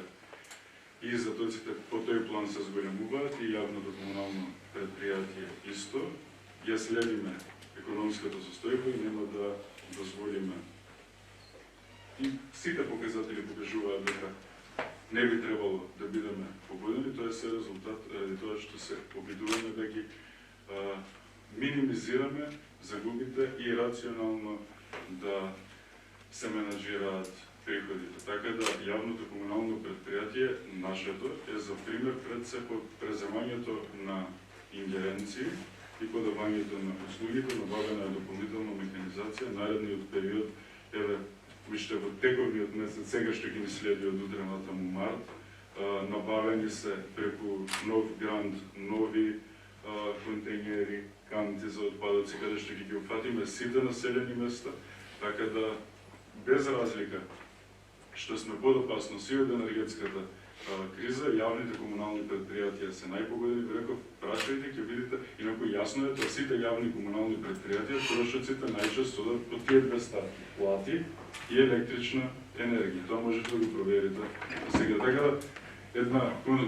и затоците по тој план се зголемуваат и јавното комунално предпријатие исто. Ја следиме економската состојба и нема да дозволиме. И сите показатели покажуваат дека не би требало да бидеме побудени, тоа е се резултат ради тоа што се обидуваме да ги минимизираме загубите и рационално да се менаџираат приходите. Така да јавното комунално предпријатие, нашето, е за пример пред се по преземањето на ингеренции и подавањето на услугите, набавена е дополнителна механизација, наредниот период, еве, уште во тековниот месец, сега што ги ни следи од утре натаму март, набавени се преку нов грант, нови контейнери, канти за отпадоци, каде што ги опфатиме сите населени места, така да без разлика што сме под опасност и од енергетската криза, јавните комунални предпријатија се најпогодени, реков, прашајте, ќе видите, инаку јасно е тоа сите јавни комунални предпријатија, трошоците најчесто одат по тие две ставки, плати и електрична енергија. Тоа можете да го проверите сега. Така да,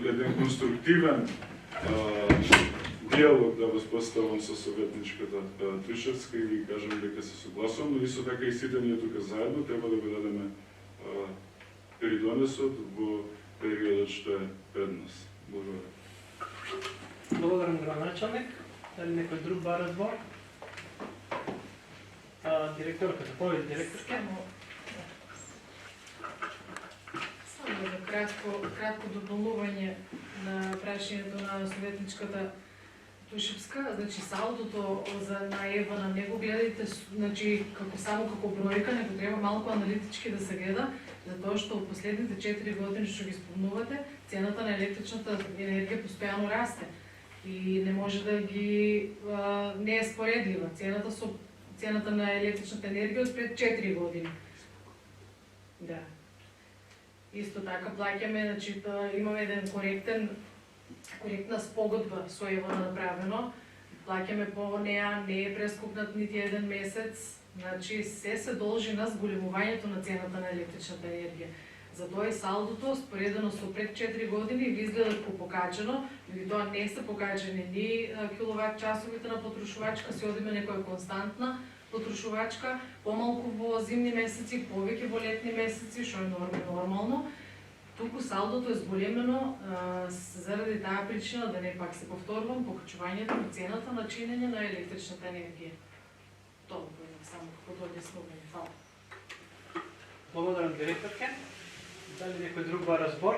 еден конструктивен диалог да воспоставам со советничката Тушевска и ви кажам дека се согласувам, но исто така и сите ние тука заедно треба да го дадеме придонесот во периодот што е пред нас. Благодарам. Благодарам, градоначалник. Дали некој друг бара збор? Директорката, повеќе директорка. Само за кратко дополнување на прашањето на советничката Тушевска, значи салдото на Ева на него гледайте, значи само како бројка, него треба малку аналитички да се гледа, затоа што во последните 4 години што ги спомнувате, цената на електричната енергија постојано расте и не може да ги не е споредлива цената на електричната енергија од пред 4 години. Да. Исто така плаќаме, значи имаме еден коректна спогодба со Ева направено, плаќаме по неа, не е прескокнат нити еден месец, значи се должи на зголемувањето на цената на електричната енергија. Затоа и салдото, споредено со пред 4 години, ви изгледа покачено, меѓутоа не се покачени ни киловат часовите на потрошувачка, се одиме некоја константна потрошувачка, помалку во зимни месеци, повеќе во летни месеци, што е нормално. Туку салдото е зголемено заради таа причина, да не пак се повторувам, покачувањето на цената на чинење на електричната енергија. Толку е само како дојснување. Фала. Благодарам, директорке. Дали некој друг бара збор?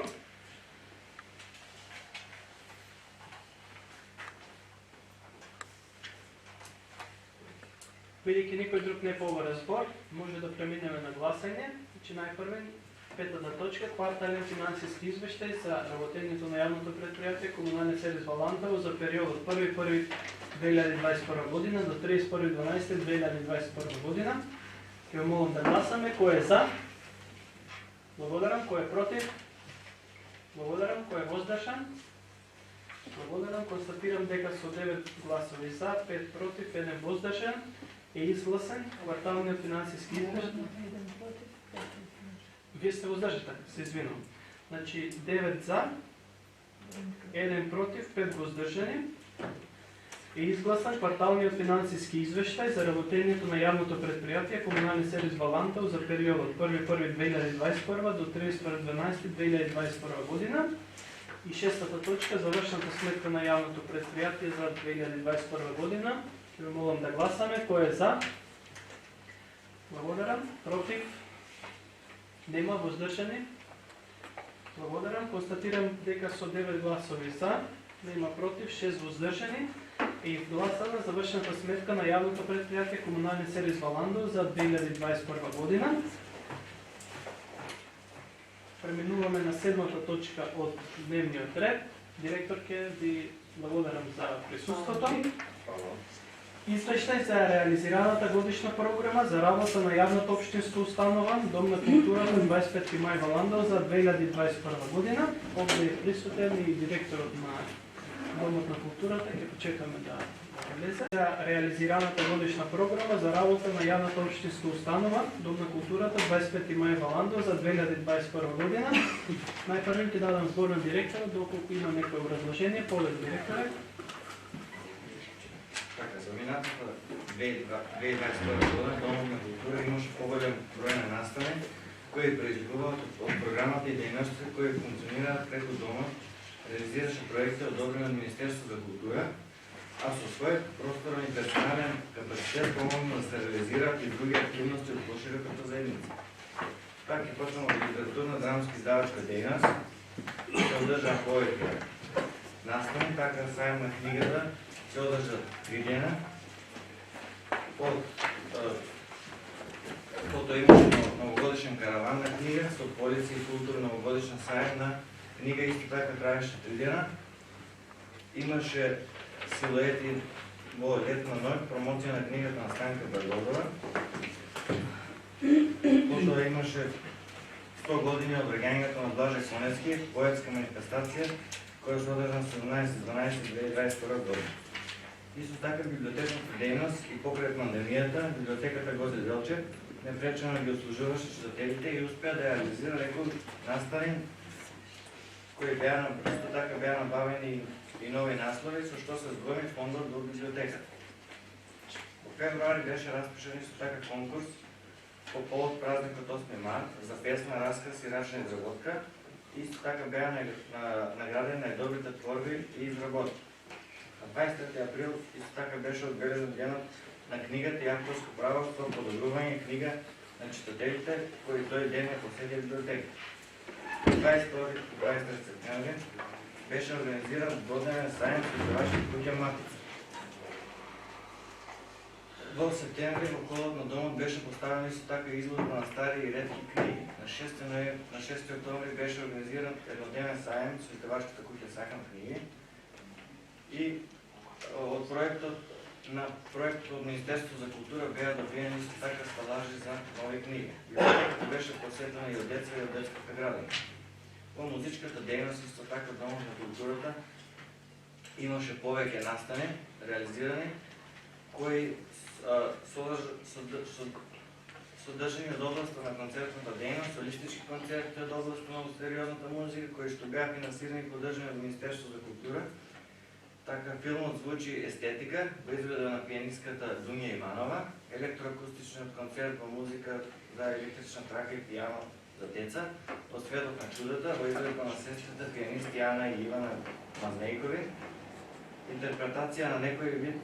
Бидејќи некој друг не побара збор, може да преминеме на гласање. Значи најпрвен, петата точка, квартален финансиски извештај за работењето на јавното предпријатие Комунален сервис Валандово за периодот 1.1.2021 година до 31.12.2021 година. Ќе молам да гласаме. Кој е за? Благодарам. Кој е против? Благодарам. Кој е воздржан? Благодарам. Констатирам дека со 9 гласови за, 5 против, 1 воздржан е изгласен кварталниот финансиски извештај. Вие сте воздржате, се извинувам. Значи 9 за, 1 против, 5 воздржани. Е изгласан кварталниот финансиски извештај за работењето на јавното предпријатие Комунален сервис Валандово за периодот 1.1.2021 до 31.12.2021 година. И шестата точка, завршната сметка на јавното предпријатие за 2021 година. Ќе ве молам да гласаме. Кој е за? Благодарам. Против? Нема. Воздржани? Благодарам. Констатирам дека со 9 гласови за, нема против, 6 воздржани и гласана завршената сметка на јавното предпријатие Комунален сервис Валандов за 2021 година. Преминуваме на седмата точка од дневниот ред. Директорке, ви благодарам за присуството. Извештај за реализираната годишна програма за работа на јавната општинска установа Дом на културата 25 мај Валандов за 2021 година. Овде е присутен и директорот на Домот на културата, ќе почекаме да влезе. За реализираната годишна програма за работа на јавната општинска установа Дом на културата 25 мај Валандов за 2021 година. Најпрво ќе дадам збор на директорот, доколку има некој образложение, повед директоре. Така, за минатата 2021 година Домот на култура имаше по-голем број на настани кои предизвикуваат од програмата и дејностите кои функционираат преку домот, реализираше проекти одобрени од Министерството за култура, а со својот просторен и персонален капацитет помогна да се реализираат и други активности од пошироката заедница. Така ќе почнемо од литературна драмска издавачка дејност, се одржа повеќе настани, така сајм на книгата се одржа 3 дена. Потоа имаше новогодишен караван на книга со полиција и култура, новогодишен сајм на книга исто така траеше 3 дена. Имаше силуети во летна ноќ, промоција на книгата на Станка Бергодова. Потоа имаше 100 години од раѓањето на Блаже Конецки, поетска манифестација, која се одржа на 17.12.2021 година. Исто така библиотечната дејност и покрај пандемијата, библиотеката Гозе Делчев непречено ги обслужуваше читателите и успеа да реализира некои настани кои исто така беа набавени и нови наслови, со што се зголеми фондот во библиотеката. Во февруари беше распишан исто така конкурс по повод празникот 8 март за песна, расказ и рачна изработка. Исто така беа наградени најдобрите творби и изработки. На 23 април исто така беше одбележан денот на книгата и авторско право со подобрување книга на читателите, кој тој ден е поседја библиотека. 22 и 23 септември беше организиран годинен сајм со издавачка куќа Матица. Во септември во холот на домот беше поставена исто така изложба на стари и ретки книги. На 6 октомври беше организиран еднодневен сајм со издавачката куќа Сакам книги и од проектот од Министерството за култура беа добиени исто така сталажи за нови книги. Библиотеката беше посетена и од деца и од детската градина. Во музичката дејност исто така Домот на културата имаше повеќе настани реализирани кои содржани од областа на концертната дејност, солистички концерти од областа на сериозната музика кои што беа финансирани и поддржани од Министерството за култура. Така филмот звучи естетика, во изведа на пианистката Дуња Иманова, електроакустичниот концерт во музика за електрична трака и пијано за деца, од Светот на чудата, во изведа на сестрите пианисти Ана и Ивана Мазнејкови. Интерпретација на некој вид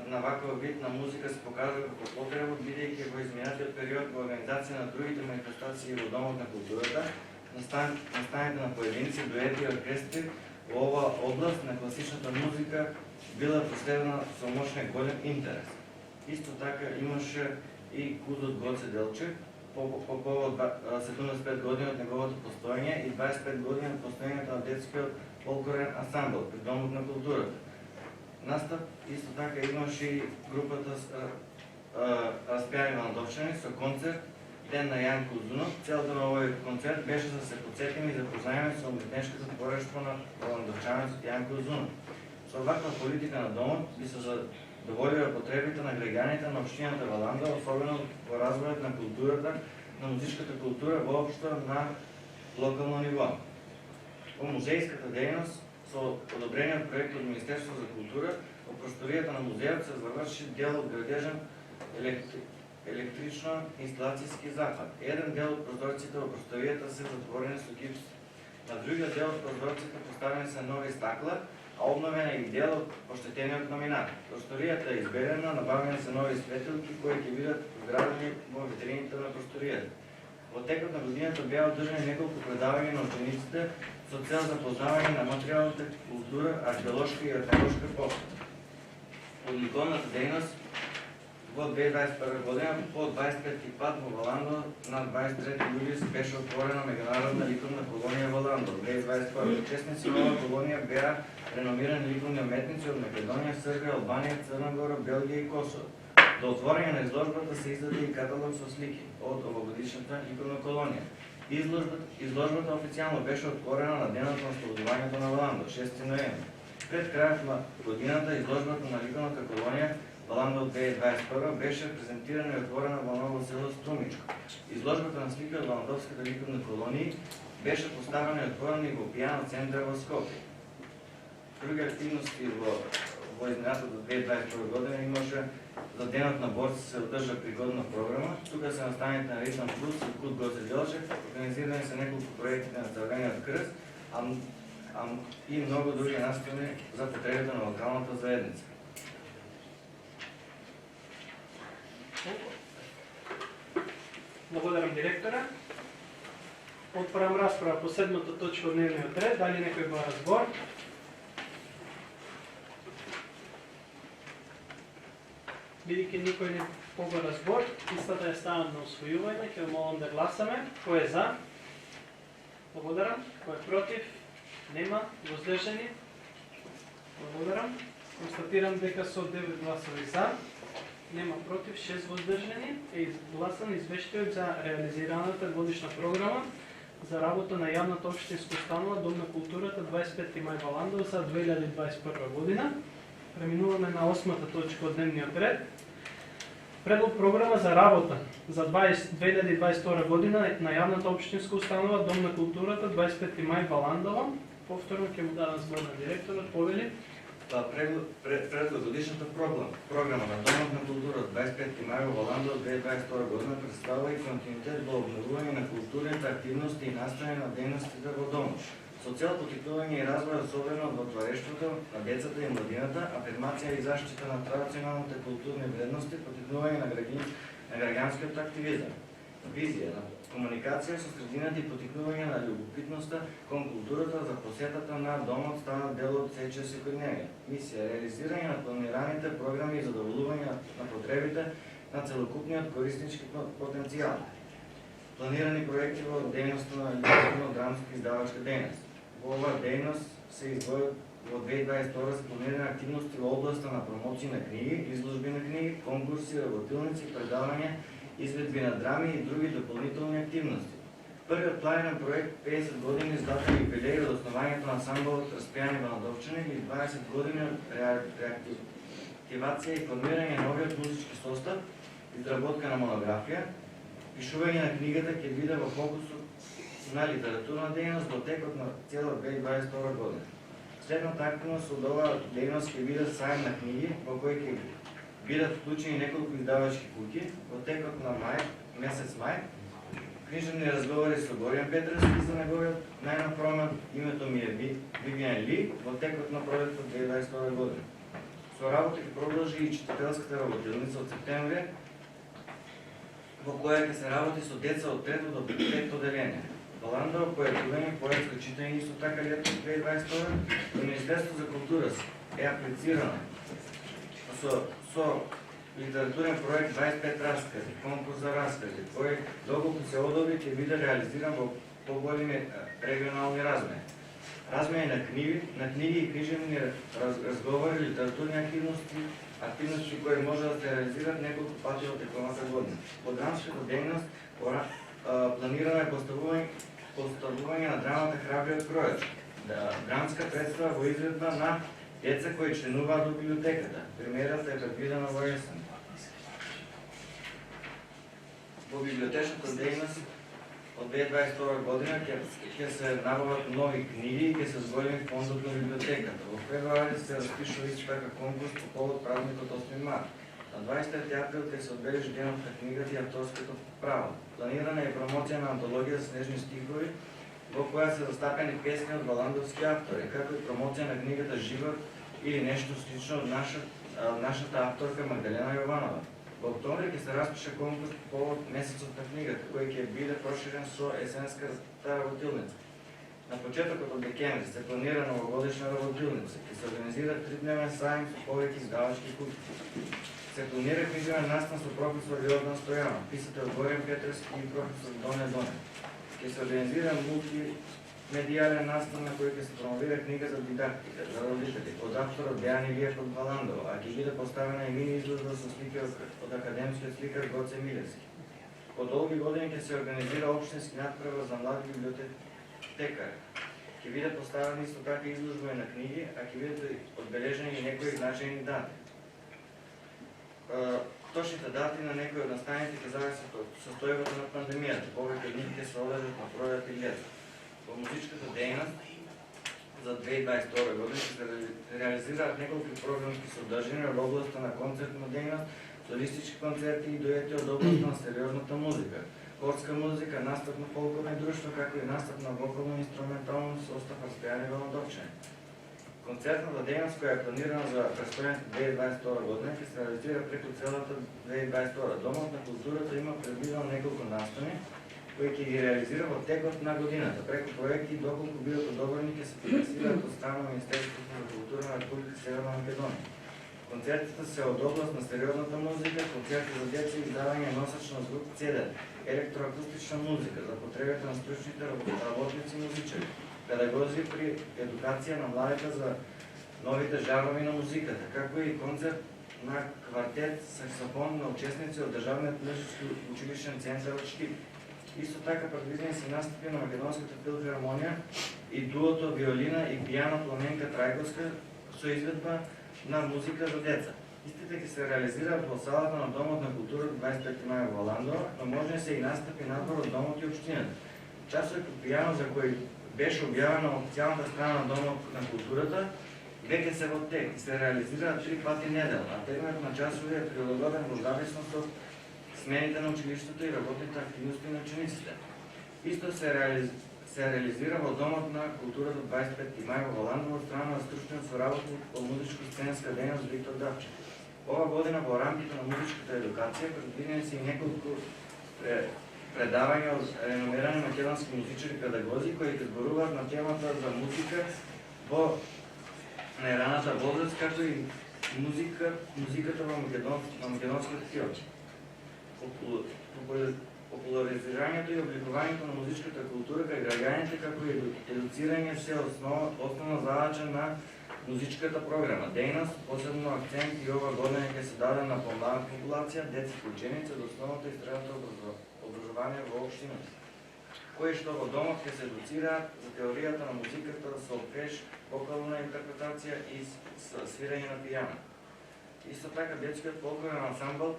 на ваков вид на музика се покажува како потреба, бидејќи во изминатиот период во организација на другите манифестации во Домот на културата, настаните на поединци, дуети и оркестри во оваа област на класичната музика била проследена со мощен голем интерес. Исто така имаше и Кузот Гоце Делчев, по повод 75 години од неговото постоење и 25 години од постоењето на детскиот фолклорен ансамбл при Домот на културата. Настап исто така имаше и групата Распјани Валандовчани со концерт Ден на Јанко Узунов. Целта на овој концерт беше да се подсетиме и запознаеме со уметничкото творештво на валандовчанецот Јанко Узунов. Со ваква политика на домот би се задоволила потребите на граѓаните на општината Валандов, особено во развојот на културата, на музичката култура воопшто на локално ниво. Во музејската дејност со одобрениот проект од Министерството за култура, во просторијата на музејот се заврши дел од градежен електрично-инсталацијски захват. Еден дел од прозорците во просторијата се затворени со гипс. На другиот дел од прозорците поставени се нови стакла, а обновена и дел од оштетениот ламинат. Просторијата е избелена, набавени се нови светилки кои ќе бидат вградени во витрините на просторијата. Во текот на годината беа одржани неколку предавања на учениците со цел запознавање на материјалната култура, археолошка и етнолошка повест. Одликовната дејност во 2021 година по 25-ти пат во Валандо на 23 јули беше отворена меѓународна ликовна колонија Валандо. 2021 учесници во оваа колонија беа реномирани ликовни уметници од Македонија, Србија, Албанија, Црна Гора, Белгија и Косово. До отворање на изложбата се издаде и каталог со слики од овогодишната ликовна колонија. Изложбата официјално беше отворена на денот на ослободувањето на Валандо, 6 ноември. Пред крајот на годината изложбата на ликовната колонија Валандо 2021 беше презентирана и отворена во ново село Струмичко. Изложбата на слики од Валандовската ликовна колонија беше поставена и отворена и во Пијано центар во Скопје. Други активности во изминатата до 2021 година имаше за денот на борци се одржа пригодна програма. Тука се настаните на Ритам Плюс и Кут Гоце Делчев, организирани се неколку проекти на Црвениот крст, и многу други настани за потребите на локалната заедница. Благодарам директора. Отварам расправа по седмата точка од дневниот ред. Дали некој бара збор? Бидејќи никој не побара збор, истата ја ставам на усвојување, ќе молам да гласаме. Кој е за? Благодарам. Кој е против? Нема. Воздржани? Благодарам. Констатирам дека со 9 гласови за, нема против, 6 воздржани, е изгласан извештајот за реализираната годишна програма за работа на јавната општинска установа Дом на културата 25 мај Валандо за 2021 година. Преминуваме на 8-та точка од дневниот ред. Предлог програма за работа за 2022 година на јавната општинска установа Дом на културата 25 мај Валандово. Повторно ќе му дадам збор на директорот, повели. Предлог годишната програма на Домот на култура 25 мај во Валандо 2022 година представува и континуитет во обновување на културните активности и наставање на дејностите во домот, со цел поттикнување и развој особено во творештвото на децата и младината, афирмација и заштита на традиционалните културни вредности, поттикнување на граѓанскиот активизам, визија на комуникација со средината и поттикнување на љубопитноста кон културата за посетата на домот стана дел од сече секојдневие. Мисија реализирање на планираните програми и задоволување на потребите на целокупниот кориснички потенцијал. Планирани проекти во дејноста на литературно-драмска издавачка дејност. Во оваа дејност се издвојат во 2022 се планирани активности во областа на промоција на книги, изложби на книги, конкурси, работилници, предавања, изведби на драми и други дополнителни активности. Првиот планиран проект 50 години издатен юбилеј од основањето на ансамблот Распијани Валандовчани и 20 години реактивација и формирање на новиот музички состав, изработка на монографија, пишување на книгата ќе биде во фокусот на литературна дејност во текот на цела 2022 година. Следната активност од оваа дејност ќе биде сајм на книги, во кој ќе бидат вклучени неколку издавачки куќи во текот на месец мај. Книжевни разговори со Боријан Петревски за неговиот најнов роман Името ми е Вивијан Ли во текот на пролетот 2022 година. Со работа ќе продолжи и читателската работилница од септември, во која ќе се работи со деца од 3 до 5 деление. Валандово поетување, поетско читање исто така лето 2022 во Министерство за култура е аплицирано со литературен проект 25 раскази, конкурс за раскази, кој доколку се одобри ќе биде реализиран во поголеми регионални размери. Размери на книги и книжевни разговори, литературни активности кои може да се реализират неколку пати во текомата година. Во драмската дејност планирано е поставување на драмата Храбриот кројач, драмска представа во изvedба на деца кои членуваат во библиотеката. Премиерата е предвидена во есен. Во библиотечната дејност од 2022 година ќе се набават нови книги и ќе се зголеми фондот на библиотеката. Во февруари се распишува исто така конкурс по повод празникот 8 март. На 23 април ќе се одбележи денот на книгата и авторското право. Планирана е промоција на антологија Снежни стихови, во која се застапени песни од валандовски автори, како и промоција на книгата Живот или нешто слично од нашата авторка Магдалена Јованова. Во октомври ќе се распише конкурс по повод месецот на книгата, кој ќе биде проширен со есенската работилница. На почетокот од декември се планира новогодишна работилница, ќе се организира 3-дневен сајм со повеќе издавачки куќи. Се планира книжевен настан со професор Јордан Стојанов, писател Горен Петревски и професор Доне Доне. Ќе се организира мултимедијален настан на кој ќе се промовира книга за дидактика, за родители, од авторот Дејан Илиев од Баландова, а ќе биде поставена и мини изложба со слики од академскиот сликар Гоце Милевски. По долги години ќе се организира општински надпревар за млади библиотекари. Ќе биде поставена исто така изложба на книги, а ќе бидат одбележени и некои значајни дати. Точните дати на некои од настаните ќе зависат од состојбата на пандемијата, повеќе од нив ќе се одржат на пролет и лето. Во музичката дејност за 2022 година ќе се реализираат неколку програмски содржини од областта на концертна дејност, солистички концерти и дуети од областта на сериозната музика, хорска музика, настап на фолклорни друштва, како и настап на вокално-инструментално состав Распејани Володовчани. Концертната дејност која е планирана за престојната 2022 година ќе се реализира преку целата 2022. Домот на културата има предвидено неколку настани кои ќе ги реализира во текот на годината. Преку проекти доколку бидат одобрени ќе се финансираат од страна на Министерството на култура на Република Северна Македонија. Концертите се од област на сериозната музика, концерти за деца и издавање носач на звук CD, електроакустична музика за потребите на стручните работници музичари, педагози при едукација на младите за новите жарови на музиката, како и концерт на квартет саксофон на учесници од Државниот музички училишен центар од Штип. Исто така предвидени се настапи на Македонската филхармонија и дуото виолина и пијано Пламенка Трајковска со изведба на музика за деца. Истите ќе се реализираат во салата на Домот на културата 25 мај во Ландова, но може се и настапи надвор од домот и општината. Часови по пијано за кои беше објавена на официјалната страна на Домот на културата, веќе се во тек и се реализираат 3 пати неделно, а терминот на часови е прилагоден во зависност од смените на училиштето и работните активности на учениците. Исто се реализира во Домот на културата 25 мај во Ландова од страна на стручниот соработник по музичко-сценска дејност Виктор Давчев. Ова година во рамките на музичката едукација предвидени се и неколку предавања од реномирани македонски музичари педагози кои ќе зборуваат на темата за музика во најраната возраст, како и музиката во македонскиот филм. Популаризирањето и обликувањето на музичката култура кај граѓаните, како и едуцирање се основна задача на музичката програма. Дејност, посебно акцент и ова година ќе се даде на помлада популација, деца и ученици од основното и средното образование во општината, кои што во домот ќе се едуцираат за теоријата на музиката со пеш, вокална интерпретација и свирење на пијано. Исто така детскиот фолклорен ансамбл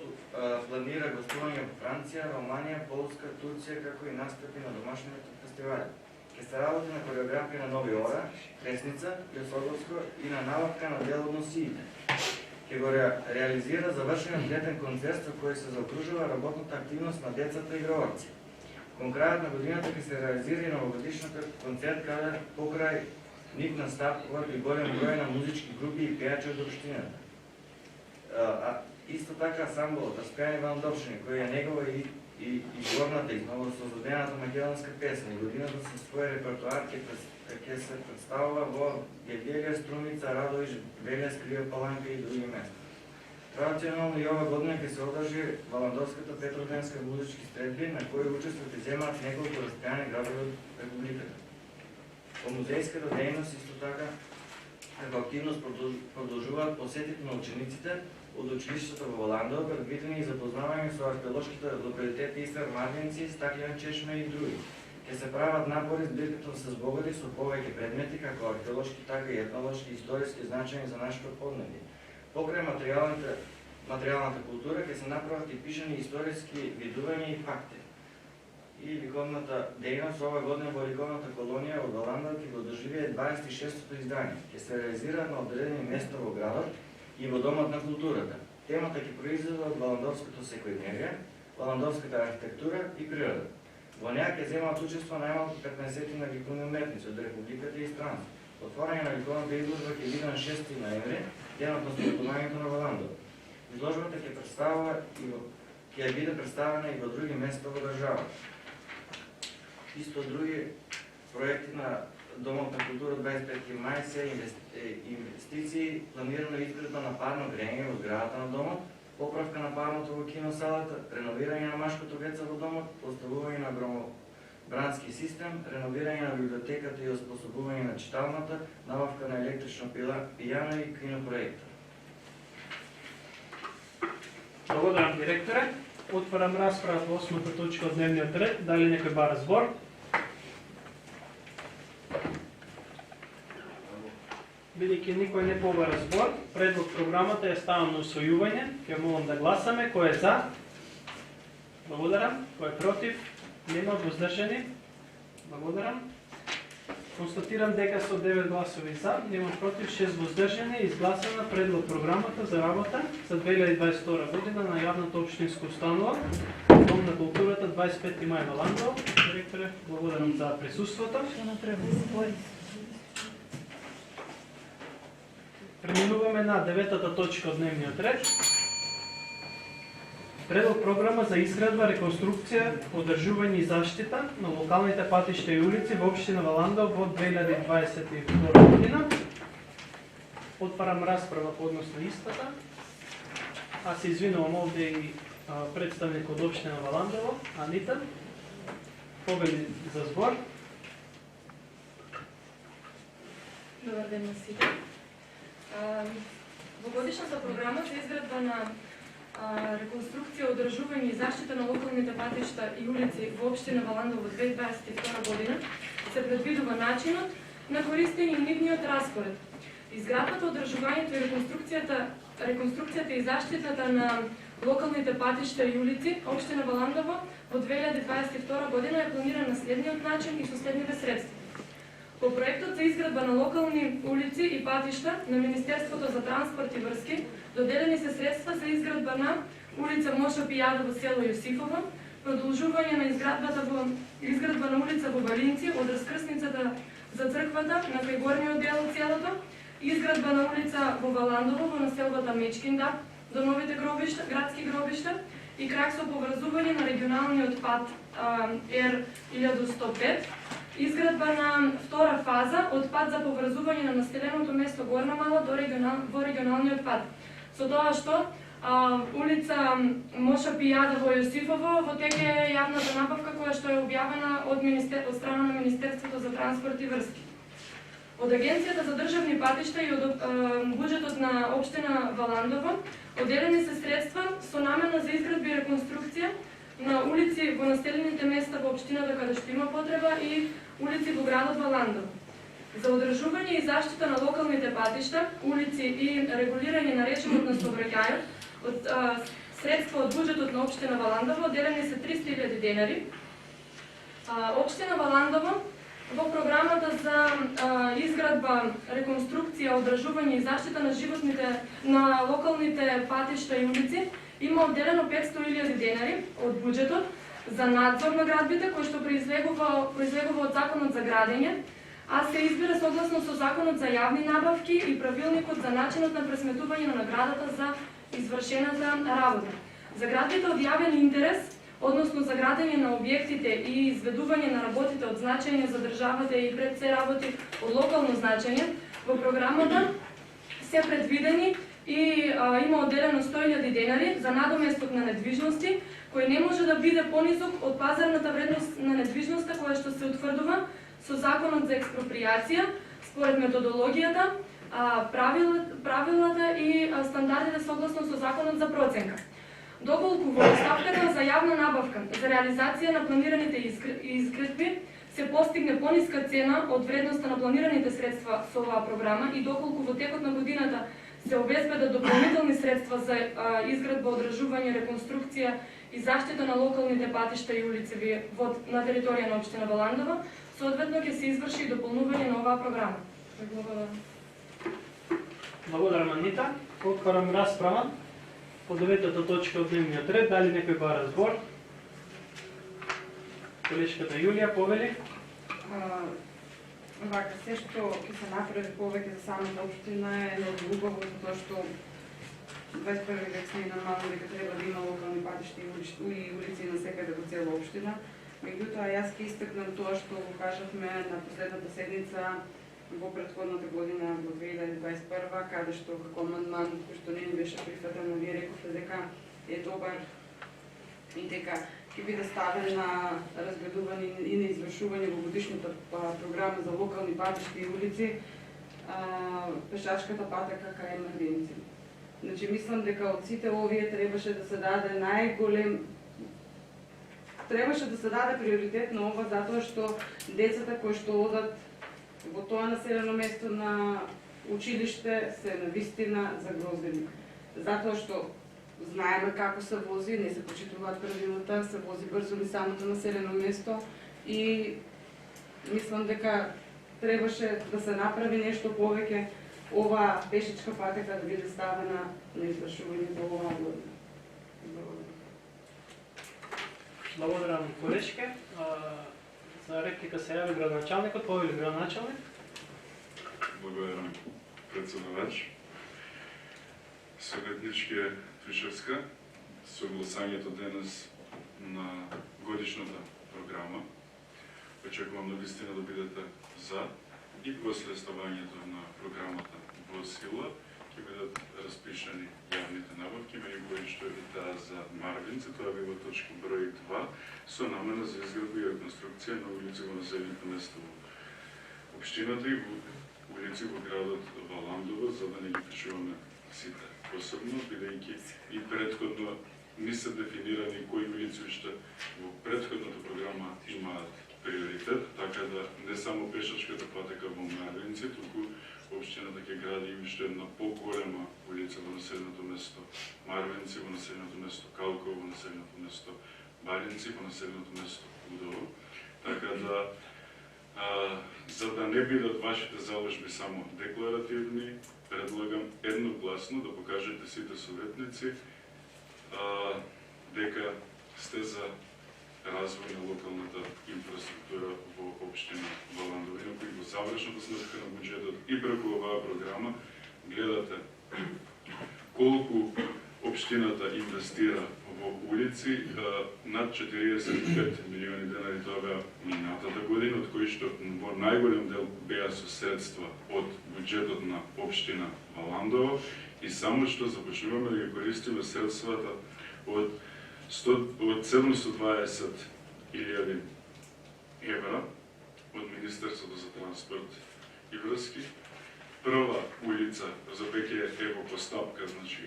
планира гостување во Франција, Романија, Полска, Турција, како и настапи на домашните фестивали. Ќе се работи на хореографија на Нови Ора, Кресница, Јосоговско и на нававка на дел од носиите. Ќе го реализира завршениот летен концерт со кој се заокружува работната активност на децата игроварци. Кон крајот на годината ќе се реализира и новогодишната концерт каде покрај нив настапуваат и голем број на музички групи и пејачи од општината. Исто така ансамблот Распејани Володовчани, кој е негова и горната и новосоздадената македонска песна и годината со свој репертоар ќе се представува во Гевгелија, Струмица, Радовиш, Велес, Крио Паланка и други места. Традиционално и ова година ќе се одржи Валандовската петроденска музички стредби, на кои учествуваат и земаат неколку распејани градови од републиката. По музејската дејност исто така како активност продолжуваат посетите на учениците од училиштето во Воландова, предвидени и запознавање со археолошките локалитети Истар Младенци, Стаклен чешме и други. Ќе се прават напори збирката да се збогати со повеќе предмети, како археолошки, така и етнолошки и историски значајни за нашето поднебје. Покрај материјалната култура ќе се направат и пишани историски видувања и факти. И ликовната дејност ова година во ликовната колонија од Воландова ќе го доживее 26-то издание. Ќе се реализираат на одредени места во градот и во Домот на културата. Темата ќе произлезе од валандовското секојдневие, валандовската архитектура и природа. Во неа ќе земаат учество најмалку 15 на ликовни уметници од републиката и странство. Отворање на ликовната изложба ќе биде на 6 ноември, денот на слободувањето на Воландова. Изложбата ќе ја биде представена и во други места во државата. Исто други проекти на Домот на култура 25 мај се инвестиции, планирано изградба на парно грење во зградата на домот, поправка на парното во киносалата, реновирање на машкото веце во домот, поставување на громобрански систем, реновирање на библиотеката и оспособување на читалната, набавка на електрично пијано и кинопроектор. Благодарам, директоре. Отварам расправа по 8-та точка од дневниот ред. Дали некој бара збор? Бидејќи никој не побара збор, предлог програмата ја ставам на усвојување. Ќе молам да гласаме. Кој е за? Благодарам. Кој е против? Нема. Воздржани? Благодарам. Констатирам дека со 9 гласови за, нема против, 6 воздржани, изгласана предлог програмата за работа за 2022 година на јавната општинска установа Дом на културата 25 мај во Ландово. Директоре, благодарам за присуството. Преминуваме на 9-та точка од дневниот ред. Предлог програма за изградба, реконструкција, одржување и заштита на локалните патишта и улици во општина Валандово во 2022 година. Отварам расправа по однос на истата. Аз се извинувам овде и представник од општина Валандово, Анита. Победи за збор. Добар ден на сите. Во годишната програма за изградба на реконструкција, одржување и заштита на локалните патишта и улици во општина Валандово во 2022 година се предвидува начинот на користење и нивниот распоред. Изградбата, одржувањето и реконструкцијата и заштитата на локалните патишта и улици општина Валандово во 2022 година е планирана на следниот начин и со следните средства. По проектот за изградба на локални улици и патишта на Министерството за транспорт и врски доделени се средства за изградба на улица Моша Пијада во село Јосифово, продолжување на изградба на улица во Балинци од раскрсницата за црквата на кај горниот дел од селото, изградба на улица во Валандово во населбата Мечкинда до новите градски гробишта и крак со поврзување на регионалниот пат Р1105, изградба на втора фаза од пат за поврзување на населеното место Горна Мала во регионалниот пат. Со тоа што улица Моша Пијада во Јосифово во тек е јавната набавка која што е објавена од страна на Министерството за транспорт и врски. Од Агенцијата за државни патишта и од буџетот на општина Валандово одделени се средства со намена за изградба и реконструкција на улици во населените места во општината каде што има потреба и улици во градот Валандово. За одржување и заштита на локалните патишта, улици и регулирање на речевот на сообраќајот од средства од буџетот на општина Валандово одделени се 300.000 денари. Општина Валандово во програмата за изградба, реконструкција, одржување и заштита на локалните патишта и улици има одделено 500.000 денари од буџетот за надзор на градбите кој што произлегува од Законот за градење, а се избира согласно со Законот за јавни набавки и Правилникот за начинот на пресметување на наградата за извршената работа. За градбите од јавен интерес, односно за градење на објектите и изведување на работите од значење за државата и пред се работи од локално значење, во програмата се предвидени и има одделено 100.000 денари за надоместок на недвижности, кој не може да биде понизок од пазарната вредност на недвижноста која што се утврдува со Законот за експроприација, според методологијата, правилата и стандардите согласно со Законот за проценка. Доколку во ставката за јавна набавка за реализација на планираните изградби се постигне пониска цена од вредноста на планираните средства со оваа програма и доколку во текот на годината се обезбедат дополнителни средства за изградба, одржување, реконструкција и заштита на локалните патишта и улици на територија на општина Валандово, соодветно ќе се изврши и дополнување на оваа програма. Благодарам. Благодарам, Анита. Отварам расправа по 9-та точка од дневниот ред. Дали некој бара збор? Колешката Јулија повели. Вака, се што ќе се направи повеќе за самата општина е неодолугаво, затоа што 21 век сме нормално дека треба да има локални патишта и улици насекаде во цела општина. Меѓутоа, јас ќе истакнам тоа што го кажавме на последната седница во претходната година, во 2021, каде што како амандман, кој што не ни беше прифатен, но вие рековте дека е добар и дека ќе биде ставен на разгледување и на извршување во годишната програма за локални патишта и улици пешачката патека кај младенци. Значи, мислам дека од сите овие требаше да се даде требаше да се даде приоритет на ова, затоа што децата кои што одат во тоа населено место на училиште се навистина загрозени. Затоа што знаеме како се вози, не се почитуваат правилата, се вози брзо низ самото населено место и мислам дека требаше да се направи нешто повеќе ова пешачка патека да биде ставена на извршување до оваа година. Благодарам, колешке. За реплика се јави градоначалникот, повели градоначалник. Благодарам, председавач. Советнички Тушевска, согласањето денес на годишната програма. Очекувам навистина да бидете за и после ставањето на програмата во сила ќе бидат распишани јавните набавки, меѓу кои што и таа за Марвинци, тоа била точка број 2, со намена за изградба и реконструкција на улици во населените места во општината и улици во градот Валандово, за да не ги пишуваме сите. Посебно, бидејќи и предходно не се дефинирани кои улици уште во предходната програма имаат приоритет, така да не само пешачката патека во Марвинци, туку општината ќе гради и уште една по-голема улица во населеното место Марвинци, во населеното место Калково, во населеното место Баринци, во населеното место Удово. Така да, за да не бидат вашите заложби само декларативни, предлагам едногласно да покажете сите советници дека сте за развој на локалната инфраструктура во општина Валандово. Инаку и во завршната сметка на буџетот и преку оваа програма гледате колку општината инвестира во улици, над 45 милиони денари, тоа беа минатата година, од кои што во најголем дел беа со средства од буџетот на општина Валандово и само што започнуваме да ги користиме средствата од 720.000 евра од Министерството за транспорт и врски. Прва улица за веќе е во постапка, значи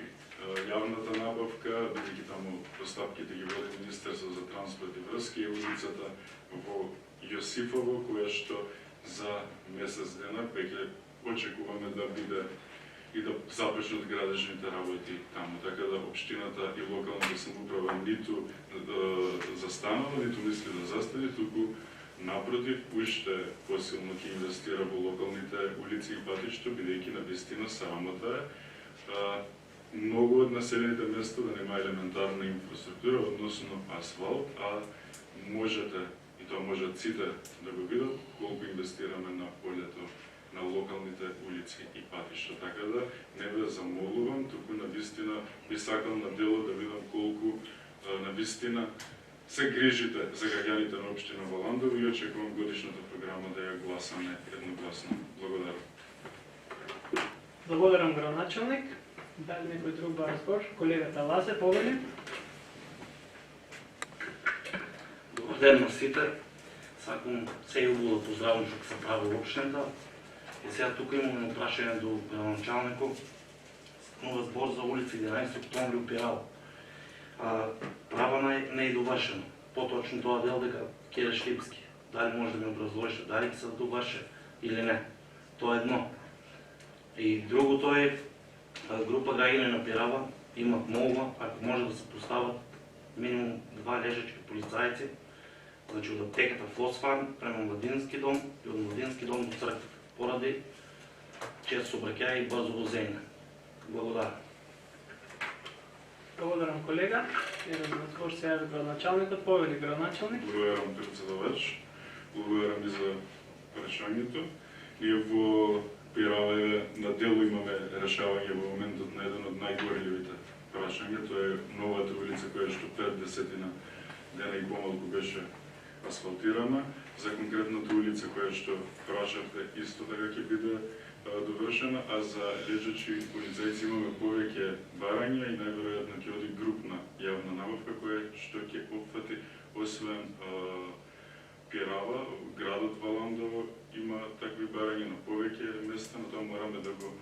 јавната набавка, бидејќи таму постапките ги води Министерството за транспорт и врски, е улицата во Јосифово, која што за месец дена веќе очекуваме да биде и да започнат градежните работи таму, така да општината и локалната самоуправа ниту застанува, ниту мисли да застане, туку напротив, уште посилно ќе инвестира во локалните улици и патишта, бидејќи навистина срамота е многу од населените места да нема елементарна инфраструктура, односно асфалт, а можете, и тоа можат сите да го видат, колку инвестираме на полето на локалните улици и патишта. Така да не ве замолувам, туку навистина би сакал на дело да видам колку навистина се грижите за граѓаните на општина Валандово и очекувам годишната програма да ја гласаме едногласно. Благодарам. Благодарам, градоначалник. Дали некој друг ба разбор? Колегата Лазе, повели. Добар ден на сите. Сакам се јубаво да поздравам што се прави во општината. И сега тук имаме прашање до градоначалникот. Нова збор за улица 11 октомври Опирало. Права не е довршено. Поточно тоа дел дека Кире Шлипски. Дали може да ми образложите, дали ќе се доврши или не. Тоа е едно. И другото е група граѓани на Пирава имат молба, ако може да се постават минимум 2 лежачки полицајци, значи од аптеката Фосфан према Младински дом и од Младински дом до црквата, поради често сообраќај и брзо возење. Благодарам. Благодарам, колега. Еден разбор се јави градоначалникот, повели градоначалник. Благодарам, председавач. Благодарам и за прашањето. Ние во Пирала е на дело имаме решавање во моментот на еден од најгорливите прашања. Тоа е новата улица која што 5-10 дена и помалку беше асфалтирана. За конкретната улица која што прашавте исто така ќе биде довршена, а за лежачи полицајци имаме повеќе барања и најверојатно ќе оди групна јавна набавка која што ќе опфати освен Пирала, градот Валандово има такви барања на повеќе места, но тоа мораме да го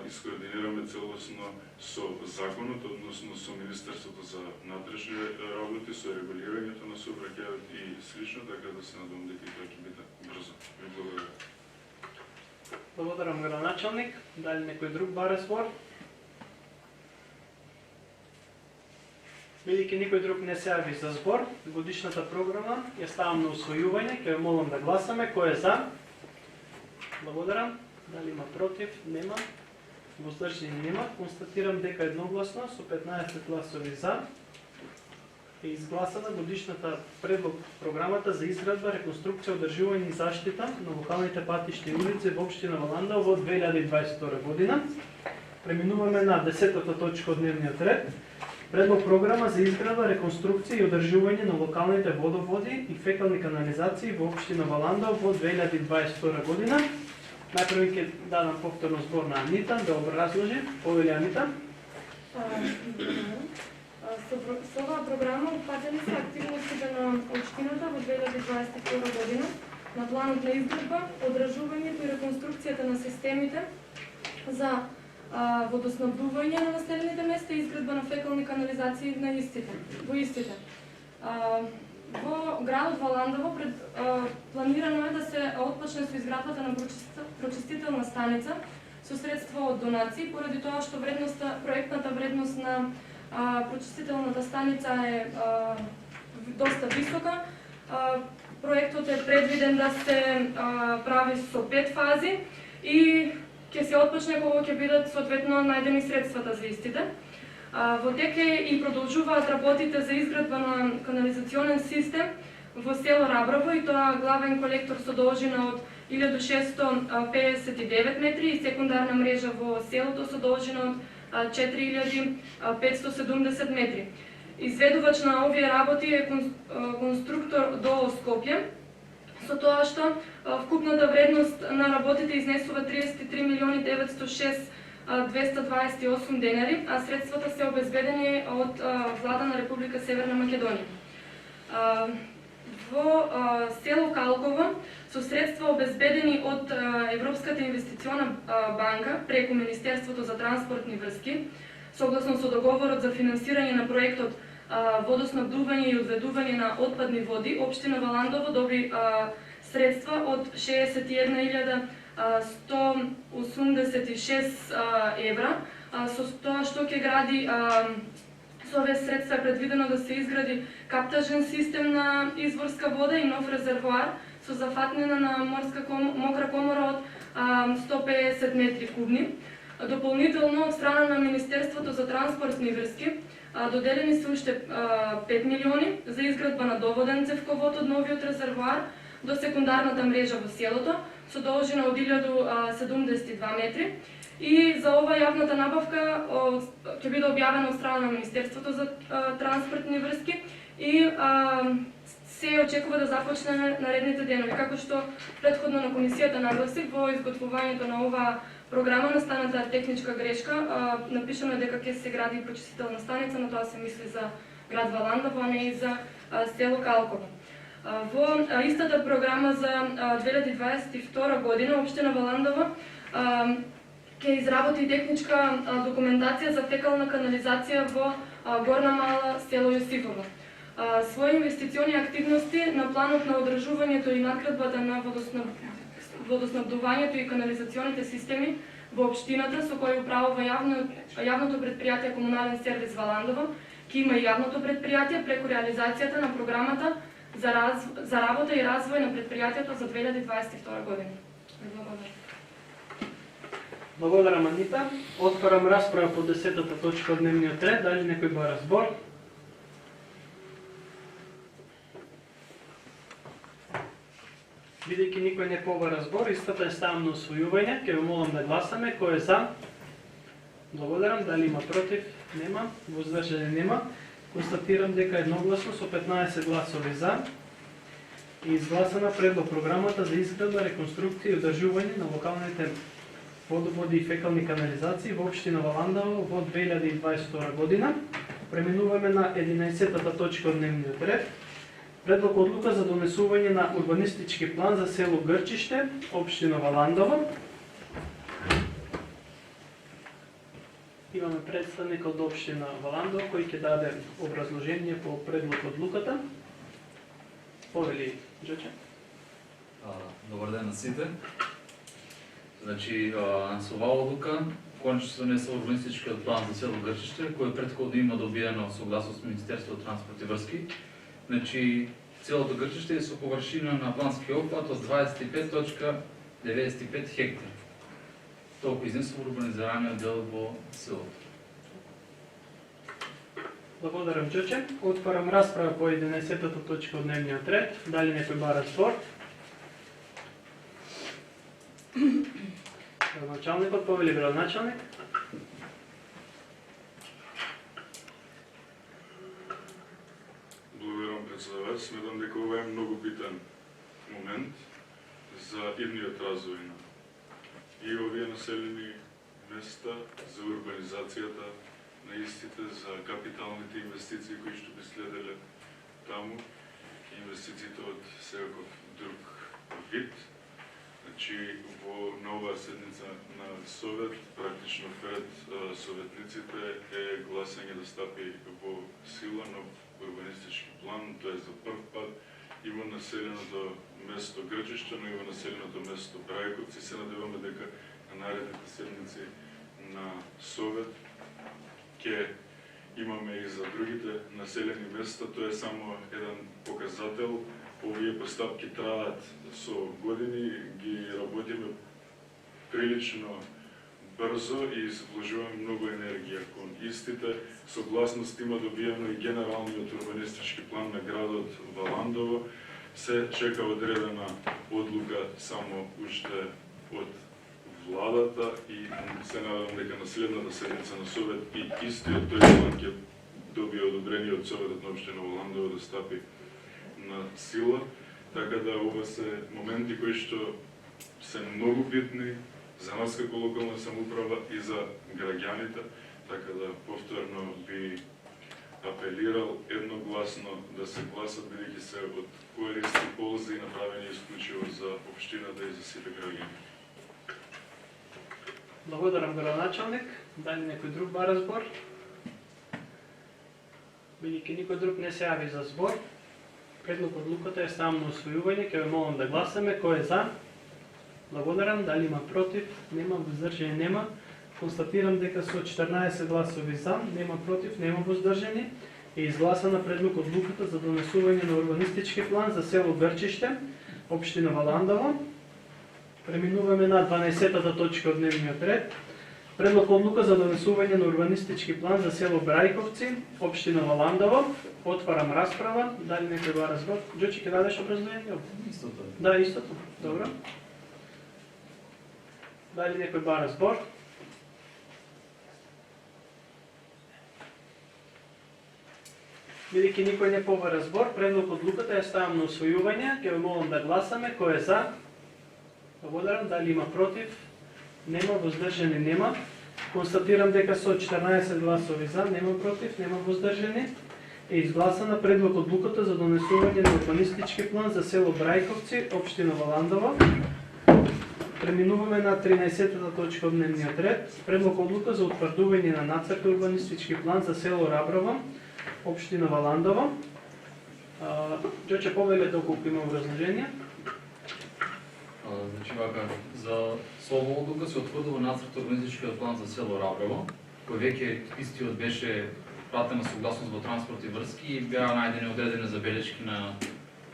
искоординираме целосно со законот, односно со Министерството за внатрешни работи, со регулирањето на сообраќајот и слично, така да се надевам дека тоа ќе биде брзо. Ви благодарам. Благодарам, градоначалник. Дали некој друг бара збор? Бидејќи никој друг не се јави за збор, годишната програма ја ставам на усвојување, ќе ве молам да гласаме. Кој е за? Благодарам. Дали има против? Нема. Воздржани нема. Констатирам дека едногласно со 15 гласови за е изгласана годишната предлог програмата за изградба, реконструкција, одржување и заштита на локалните патишни и улици во општина Валандово во 2022 година. Преминуваме на 10-та точка од дневниот ред. Предлог програма за изградба, реконструкција и одржување на локалните водоводи и фекални канализации во општина Валандово во 2022 година. Најпрво ќе дадам повторно збор на Анита да образложи. Повели Анита. Со оваа програма упатени се активностите на општината во 2022 година на планот на изградба, одржувањето и реконструкцијата на системите за водоснабдување на населените места и изградба на фекални канализации во истите. Во градот Валандово планирано е да се отпочне со изградбата на прочистителна станица со средства од донации, поради тоа што проектната вредност на прочистителната станица е доста висока. Проектот е предвиден да се прави со 5 фази и ќе се отпочне кога ќе бидат соодветно најдени средствата за истите. Во тек и продолжуваат работите за изградба на канализационен систем во село Раброво и тоа главен колектор со должина од 1659 метри и секундарна мрежа во селото со должина од 4570 метри. Изведувач на овие работи е конструктор до Скопје, со тоа што вкупната вредност на работите изнесува 33 милиони 906 228 денари, а средствата се обезбедени од влада на Република Северна Македонија. Во село Калково со средства обезбедени од Европската инвестициона банка преку Министерството за транспортни врски, согласно со договорот за финансирање на проектот водоснабдување и одведување на отпадни води, општина Валандово доби средства од 61.186 евра, со тоа што ќе гради со овие средства е предвидено да се изгради каптажен систем на изворска вода и нов резервоар со зафатнина на мокра комора од 150 метри кубни. Дополнително од страна на Министерството за транспортни врски доделени се уште 5 милиони за изградба на доводен цевковод од новиот резервоар до секундарната мрежа во селото со должина од 1072 метри. И за ова јавната набавка ќе биде објавена од страна на Министерството за транспортни врски и се очекува да започне наредните денови. Како што претходно на комисијата нагласив, во изготвувањето на оваа програма настаната техничка грешка, напишано е дека ќе се гради прочистителна станица, но тоа се мисли за град Валандово, а не и за село Калково. Во истата програма за 2022 година општина Валандово ќе изработи техничка документација за фекална канализација во Горна Мала, село Јосифово. Своји инвестициони активности на планот на одржувањето и надградбата на водоснабдувањето и канализационите системи во општината со кој управува јавното предпријатие Комунален сервис Валандово, ќе има и јавното предпријатие преку реализацијата на програмата за работа и развој на предпријатието за 2022 година. Благодарам, Анита. Отварам расправа по 10-та точка од дневниот ред. Дали некој бара збор? Бидејќи никој не побара збор, истата е ставам на усвојување. Ќе ве молам да гласаме. Кој е за? Благодарам. Дали има против? Нема. Воздржани нема. Констатирам дека едногласно со 15 гласови за и изгласана предлог програмата за изградба, реконструкција и одржување на локалните водоводи и фекални канализации во општина Валандово во 2022 година. Преминуваме на 11-та точка од дневниот ред. Предлог одлука за донесување на урбанистички план за село Грчиште, општина Валандово. Имаме представник од општина Валандово кој ќе даде образложение по предлог одлуката. Повели Джоче. Добар ден на сите. Значи, со оваа одлука конечно се донесува урбанистичкиот план за село Грчиште, кој претходно има добиено согласност Министерството транспорт и врски. Значи, целото Грчиште е со површина на плански опфат од 25.95 хектари. Толку изнесува урбанизираниот дел во селото. Благодарам, Джоче. Отварам расправа по 11-та точка од дневниот ред. Дали некој бара збор? Градоначалникот, повели градоначалник. Благодарам, председавач. Сметам дека ова е многу битен момент за идниот развој на и овие населени места, за урбанизацијата на истите, за капиталните инвестиции кои што би следеле таму, инвестициите од секаков друг вид. Значи, на оваа седница на Совет, практично пред советниците е гласање да стапи во сила нов урбанистички план, тоа е за прв пат и во населеното место Грчиште, но и во населеното место Брајковци. Се надеваме дека на наредните седници на Совет ќе имаме и за другите населени места. Тоа е само еден показател. Овие постапки траат со години, ги работиме прилично брзо и вложуваме многу енергија кон истите. Согласност има добиено и генералниот урбанистички план на градот Валандово. Се чека одредена одлука само уште од владата и се надам дека на следната седница на Совет и истиот тој план ќе добие одобрение од Советот на општина Валандово да стапи на сила, така да ова се моменти кои што се многу битни за нас како локална самоуправа и за граѓаните, така да повторно би апелирал едногласно да се гласат, бидејќи се од корист и ползи направени исклучиво за општината и за сите граѓани. Благодарам, градоначалник. Дали некој друг бара збор? Бидејќи никој друг не се јави за збор, предлог одлуката е ставам на усвојување. Ќе ве молам да гласаме. Кој е за? Благодарам. Дали има против? Нема. Воздржани нема. Констатирам дека со 14 гласови за, нема против, нема воздржани, е изгласана предлог одлуката за донесување на урбанистички план за село Грчиште, општина Валандово. Преминуваме на 12-та точка од дневниот ред. Предлог одлука за донесување на урбанистички план за село Брајковци, општина Валандово. Отварам расправа. Дали некој бара збор? Джочи, ќе дадеш образложение? Истото. Да, истото. Добро. Дали некој бара збор? Бидејќи никој не побара збор, предлог одлуката ја ставам на усвојување. Ќе ве молам да гласаме. Кој е за? Благодарам. Дали има против? Нема. Воздржани нема. Констатирам дека со 14 гласови за, нема против, нема воздржани, е изгласана предлог одлуката за донесување на урбанистички план за село Брајковци, општина Валандово. Преминуваме на 13-та точка од дневниот ред. Предлог одлука за утврдување на нацрт урбанистички план за село Раброво, општина Валандово. Джоче, повеле доколку има образложение. Значи вака, за со оваа одлука се утврдува нацрт урбанистичкиот план за село Раброво, кој веќе истиот беше пратена согласност во транспорт и врски и беа најдени одредени забелешки на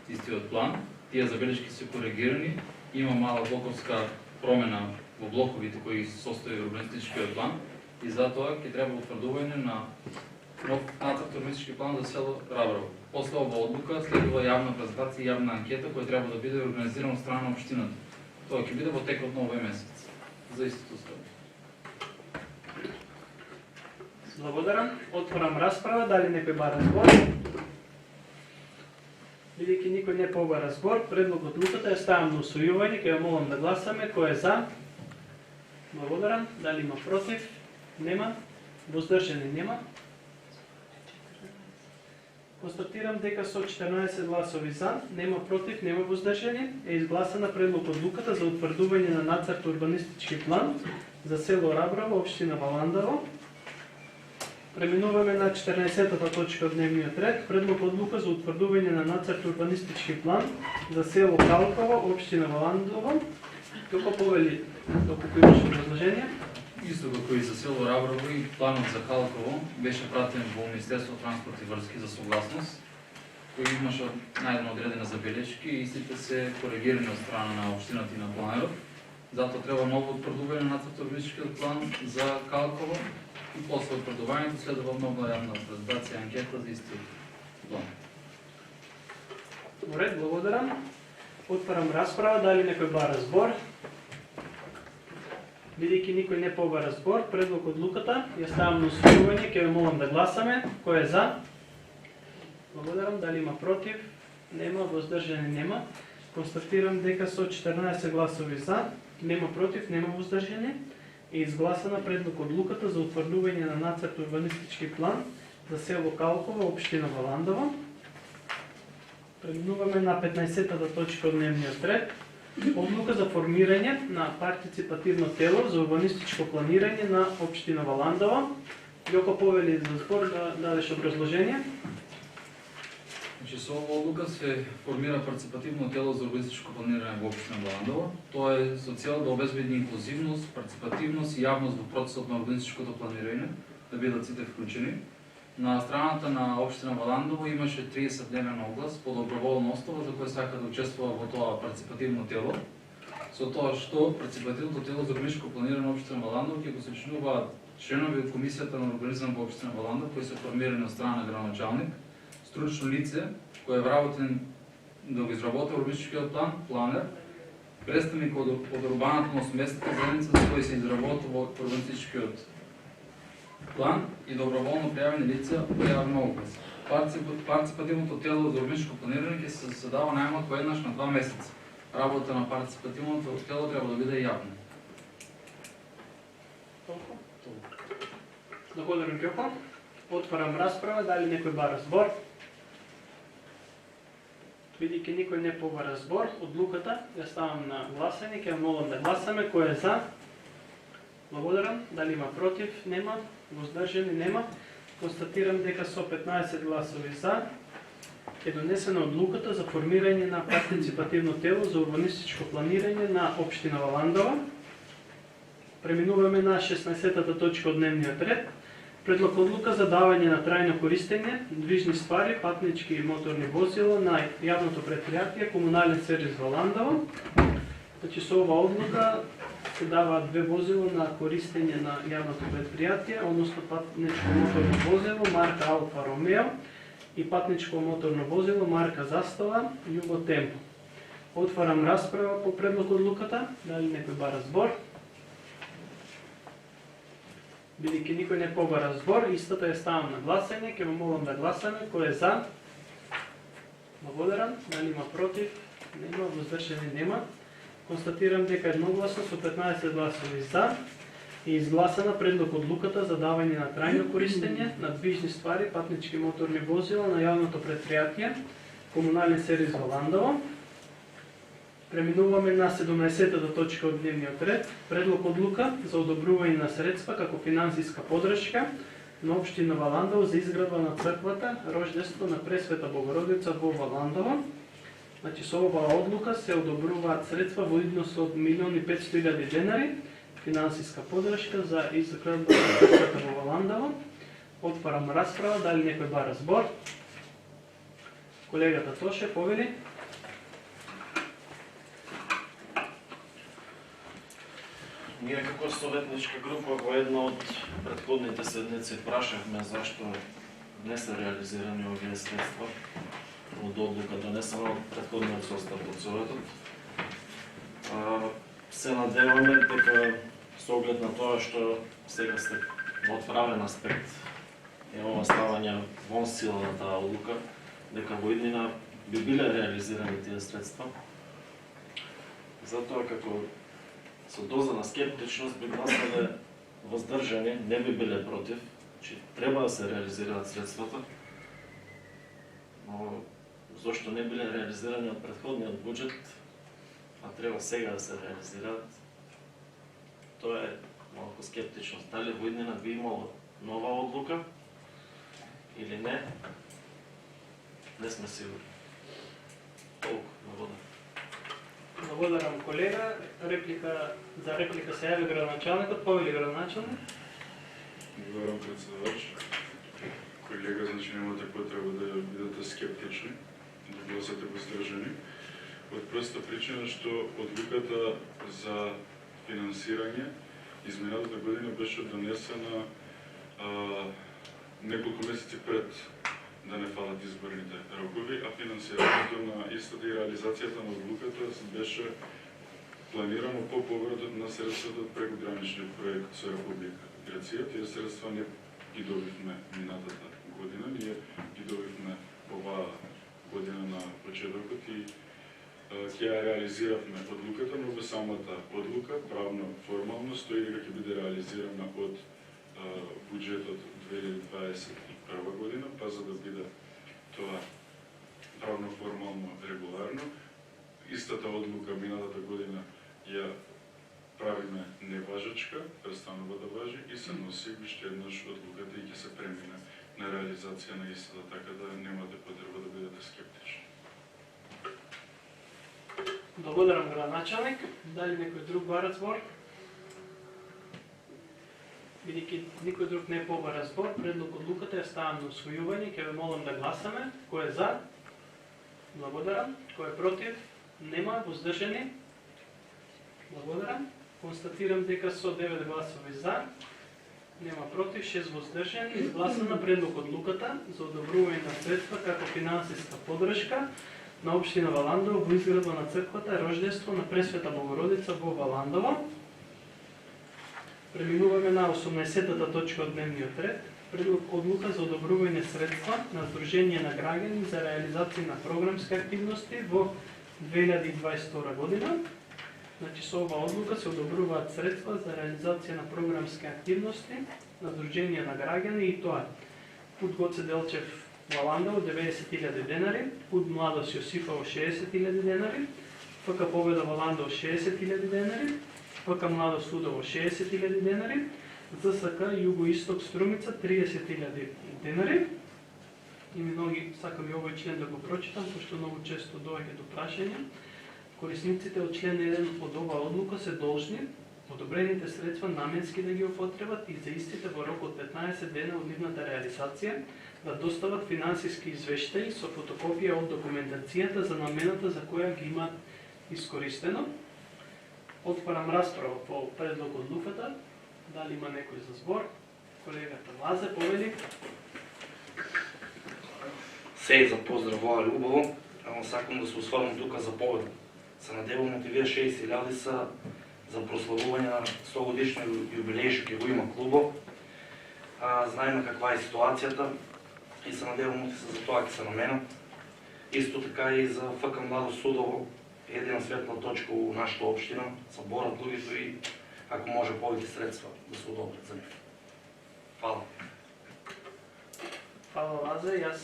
истиот план. Тие забелешки се коригирани, има мала блоковска промена во блоковите кои се состои урбанистичкиот план и затоа ќе треба утврдување на нов нацрт урбанистички план за село Раброво. После ова одлука следува јавна презентација и јавна анкета која треба да биде организирана од страна на општината. Тоа ќе биде во текот на овој месец за истото село. Благодарам. Отворам расправа. Дали некој бара збор? Бидејќи никој не побара збор, предлог одлуката ја ставам на усвојување, ќе ја молам да гласаме. Кој е за? Благодарам. Дали има против? Нема. Воздржани нема. Констатирам дека со 14 гласови за, нема против, нема воздржани, е изгласана предлог одлуката за утврдување на нацрт урбанистички план за село Раброво, општина Валандово. Преминуваме на 14-та точка од дневниот ред, предлог одлука за утврдување на нацрт урбанистички план за село Калково, општина Валандово. Како повели, доколку имаше предложение? Исто како и за село Раброво и планот за Калково беше пратен во Министерство транспорт и врски за согласност, кој имаше најдено одредена забелешки и истите се коригирани од страна на општината и на планерот. Затоа треба ново утврдување на нацрт урбанистичкиот план за Калково и после утврдувањето следува нова јавна презентација и анкета за истиот план. Уред, благодарам. Отварам расправа, дали некој бара збор? Бидејќи никој не побара збор, предлог одлуката ја ставам на усвојување, ќе ве молам да гласаме. Кој е за? Благодарам. Дали има против? Нема. Воздржани нема. Констатирам дека со 14 гласови за, нема против, нема воздржани, е изгласана предлог одлуката за утврдување на нацрт урбанистички план за село Калково, општина Валандово. Преминуваме на 15-та точка од дневниот ред. Одлука за формирање на партиципативно тело за урбанистичко планирање на општина Валандово. Јоко повели за збор да дадеш образложение. Значи, со ова одлука се формира партиципативно тело за урбанистичко планирање во општина Валандово. Тоа е со цел да обезбеди инклузивност, партиципативност и јавност во процесот на урбанистичкото планирање, да бидат сите вклучени. На страната на општина Валандово имаше 30-дневен оглас по доброволна основа за кој сака да учествува во тоа партиципативно тело. Со тоа што партиципативното тело за урбанистичко планирање на општина Валандово ќе го сочинуваат членови од комисијата на урбанизам во општина Валандово, кои се формирани од страна на градоначалник, стручно лице кој е вработен да го изработи урбанистичкиот план, планер, представник од урбаната на местната заедница за кој се изработува урбанистичкиот план и доброволно пријавени лица во јавен оглас. Партиципативното тело за урбанистичко планирање ќе се заседава најмалку еднаш на 2 месеца. Работа на партиципативното тело треба да биде јавна. Благодарам, Ѓоко. Отварам расправа, дали некој бара збор? Бидејќи никој не побара збор, одлуката ја ставам на гласање, ќе молам да гласаме. Кој е за? Благодарам. Дали има против? Нема. Воздржани нема. Констатирам дека со 15 гласови за е донесена одлуката за формирање на партиципативно тело за урбанистичко планирање на општина Валандово. Преминуваме на 16-та точка од дневниот ред. Предлог одлука за давање на трајно користење движни ствари, патнички и моторни возила на јавното предпријатие Комунален сервис Валандово. Значи со ова одлука се даваат 2 возила на користење на јавното предпријатие, односно патничко моторно возило марка Алфа Ромео и патничко моторно возило марка Застава Југо Темпо. Отварам расправа по предлог одлуката. Дали некој бара збор? Бидејќи никој не побара збор, истата ја ставам на гласање, ќе ме молам да гласаме. Кој е за? Благодарам. Дали има против? Нема. Воздржани нема. Констатирам дека едногласно со 15 гласови за е изгласана предлог одлуката за давање на трајно користење на движни ствари, патнички моторни возила на јавното предпријатие Комунален сервис Валандово. Преминуваме на 17-та точка од дневниот ред. Предлог одлука за одобрување на средства како финансиска подршка на општина Валандово за изградба на црквата Рождество на Пресвета Богородица во Валандово. Значи со оваа одлука се одобруваат средства во изnos од 1.500.000 денари финансиска подршка за изградба на црквата во Валандово. Отварам расправа, дали некој бара збор? Колегата Тоше повели. Ние како советничка група во една од претходните седмици прашавме зашто не се реализирани овие средства од одлуката, не само од претходниот состав од Советот. Се надеваме дека со оглед на тоа што сега сте од правен аспект е ова ставање вон сила на таа одлука, дека во иднина би биле реализирани тие средства. Затоа како со доза на скептичност би гласале воздржани, не би биле против, че треба да се реализираат средствата, но зошто не биле реализирани од претходниот буџет, а треба сега да се реализираат, тоа е малку скептичност. Дали во иднина би имало нова одлука или не, не сме сигурни. Толку, благодарам. Благодарам, колега. За реплика се јави градоначалникот. Повели градоначалник. Благодарам, председавач. Колега, значи немате потреба да бидете скептични, да гласате воздржани. Од проста причина што одлуката за финансирање изминалата година беше донесена неколку месеци пред да не фалат изборните рокови, а финансирањето на истата и реализацијата на одлуката беше планирано по повратот на средствата од прекограничниот проект со Република Грција. Тие средства не ги добивме минатата година, ние ги добивме оваа година на почетокот и ќе ја реализиравме одлуката, но во самата одлука правно формално стои дека ќе биде реализирана од буџетот 2021 година, па за да биде тоа правно формално регуларно. Истата одлука минатата година ја правиме неважечка, престанува да важи и се носи уште еднаш одлуката и ќе се премине на реализација на истата, така да немате потреба да бидете скептични. Благодарам, градоначалник. Дали некој друг бара збор? Бидејќи никој друг не побара збор, предлог одлуката ја ставам на усвојување, ќе ве молам да гласаме. Кој е за? Благодарам. Кој е против? Нема. Воздржани? Благодарам. Констатирам дека со 9 гласови за, нема против, 6 воздржани, изгласана предлог одлуката за одобрување на средства како финансиска поддршка на општина Валандово во изградба на црквата Рождество на Пресвета Богородица во Валандово. Преминуваме на 18-та точка од дневниот ред. Предлог одлука за одобрување средства на Сдружение на граѓани за реализација на програмски активности во 2022 година. Значи, со ова одлука се одобруваат средства за реализација на програмски активности на Сдружение на граѓани и тоа Пут Гоце Делчев Валандово 90.000 денари, Пут Младост Јосифово 60.000 денари, ФК Победа Валандово 60.000 денари, ФК Младост Судово 60.000 денари, ЗСК Југоисток Струмица 30.000 денари. И многи сакам и овој член да го прочитам, пошто многу често доаѓа до прашања. Корисниците од член 1 од оваа одлука се должни одобрените средства наменски да ги употребат и за истите во рок од 15 дена од нивната реализација да достават финансиски извештаи со фотокопија од документацијата за намената за која ги имаат искористено. Отварам расправа по предлог одлуката. Дали има некој за збор? Колегата Лазе, повели. Се за поздрав, ваа љубово, ама сакам да се осврнам тука за Победа. Се надевам тие 60.000 са за прославување на 100 годишно јубилеј што ќе го има клубот. Знаеме каква е ситуацијата и се надевам се за тоа ќе се наменат. Исто така и за ФК Младост Судово, едина светла точка у нашата општина, се борат луѓето и ако може повеќе средства да се одобрат за нив. Фала. Фала, Лазе. Јас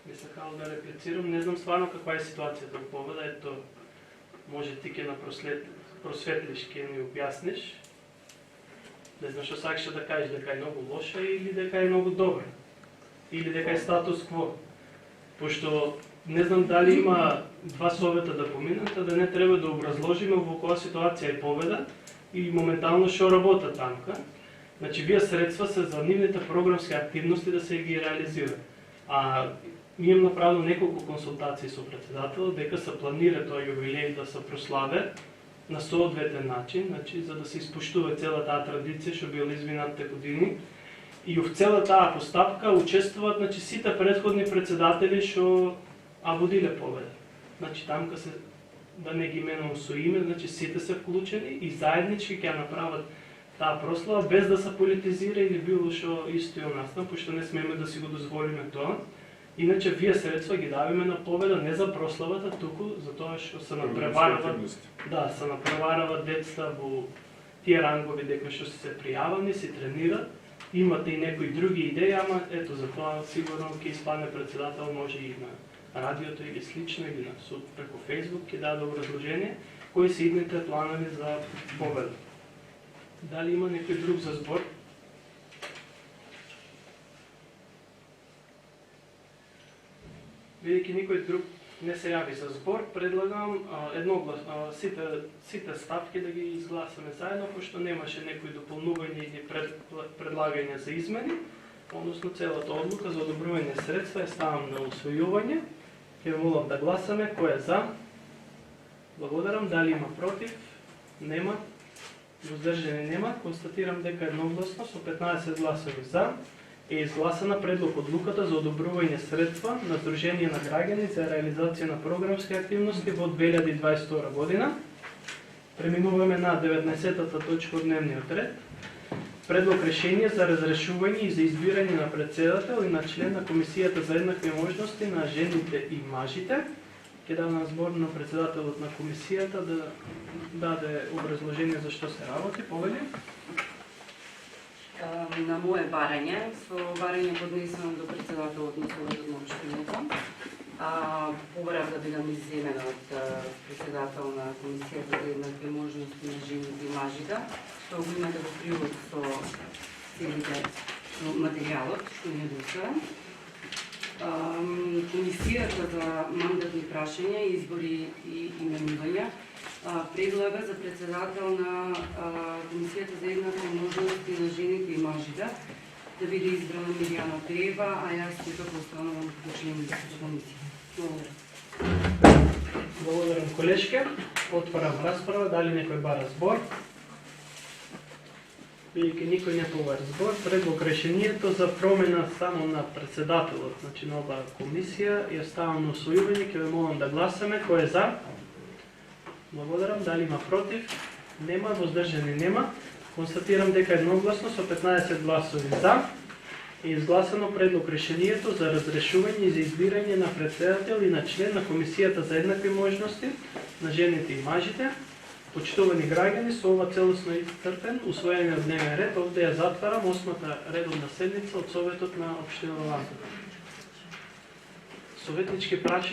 би сакал да реплицирам. Не знам стварно каква е ситуацијата во Победа. Ето, може ти ке на просветлиш, ке ни објасниш. Не знам што сакаш да кажеш, дека е многу лоша или дека е многу добра. Или дека е статус кво. Пошто не знам дали има два совета да поминат, а да не треба да образложиме во која ситуација е Победа и моментално што работа тамка. Значи, вие средства се за нивните програмски активности да се ги реализира. А ми имам направено неколку консултации со председател, дека се планира тој јубилеј да се прославе на соодветен начин, значи, за да се испоштува цела таа традиција што била изминатите години. И в цела таа постапка учествуваат, значи, сите предходни председатели што водиле победа. Значи тамка се, да не ги именувам со име, значи сите се вклучени и заеднички ќе направат таа прослава без да се политизира или било што истои настан, пошто не смееме да си го дозволиме тоа. Иначе вие средства ги давиме на победа не за прославата, туку за тоа што се напреварават, да, се напреварават деца во тие рангови дека што се пријавани, се тренират. Имате и некои други идеи, ама ето за тоа сигурно ќе испадне председател, може и на радиото или слично, или на суд преку Facebook ќе даде образложение кои се идните планови за победа. Дали има некој друг за збор? Бидејќи никој друг не се јави за збор, предлагам сите ставки да ги изгласаме заедно, пошто немаше некои дополнување или предлагање за измени, односно целата одлука за одобрување средства е ставам на усвојување. Ќе молам да гласаме кој е за. Благодарам. Дали има против? Нема. Воздржани нема. Констатирам дека едногласно со 15 гласови за е изгласана предлог одлуката за одобрување средства на Сдружение на граѓани за реализација на програмски активности во 2022 година. Преминуваме на 19-та точка од дневниот ред. Предлог решение за разрешување и за избирање на председател и на член на Комисијата за еднакви можности на жените и мажите. Ќе дадам збор на председателот на комисијата да даде образложение за што се работи. Повели? На мое барање, со барање поднесено до председателот на Советот на општината, побарав да бидам иземена од председател на Комисијата за еднакви можности на жените и мажите, што го имате во прилог со целите материјалот, што ни е доставен. Комисијата за мандатни прашања, избори и именувања предлага за председател на Комисијата за еднакви можности на жените и мажите да биде избрана Миријана Пеева, а јас тука постанувам како член на комисија. Благодарам. Благодарам, колешке. Отварам расправа. Дали некој бара збор? Бидејќи никој не побара збор, предлог решението за промена само на председателот, значи на оваа комисија, ја ставам на усвојување, ќе ве молам да гласаме. Кој е за? Благодарам. Дали има против? Нема. Воздржани нема. Констатирам дека едногласно со 15 гласови за е изгласано предлог решението за разрешување и за избирање на председател и на член на Комисијата за еднакви можности на жените и мажите. Почитувани граѓани, со ова целосно исцрпен усвоен дневен ред, овде ја затварам 8-та редовна седница од Советот на општина Валандово. Советнички прашања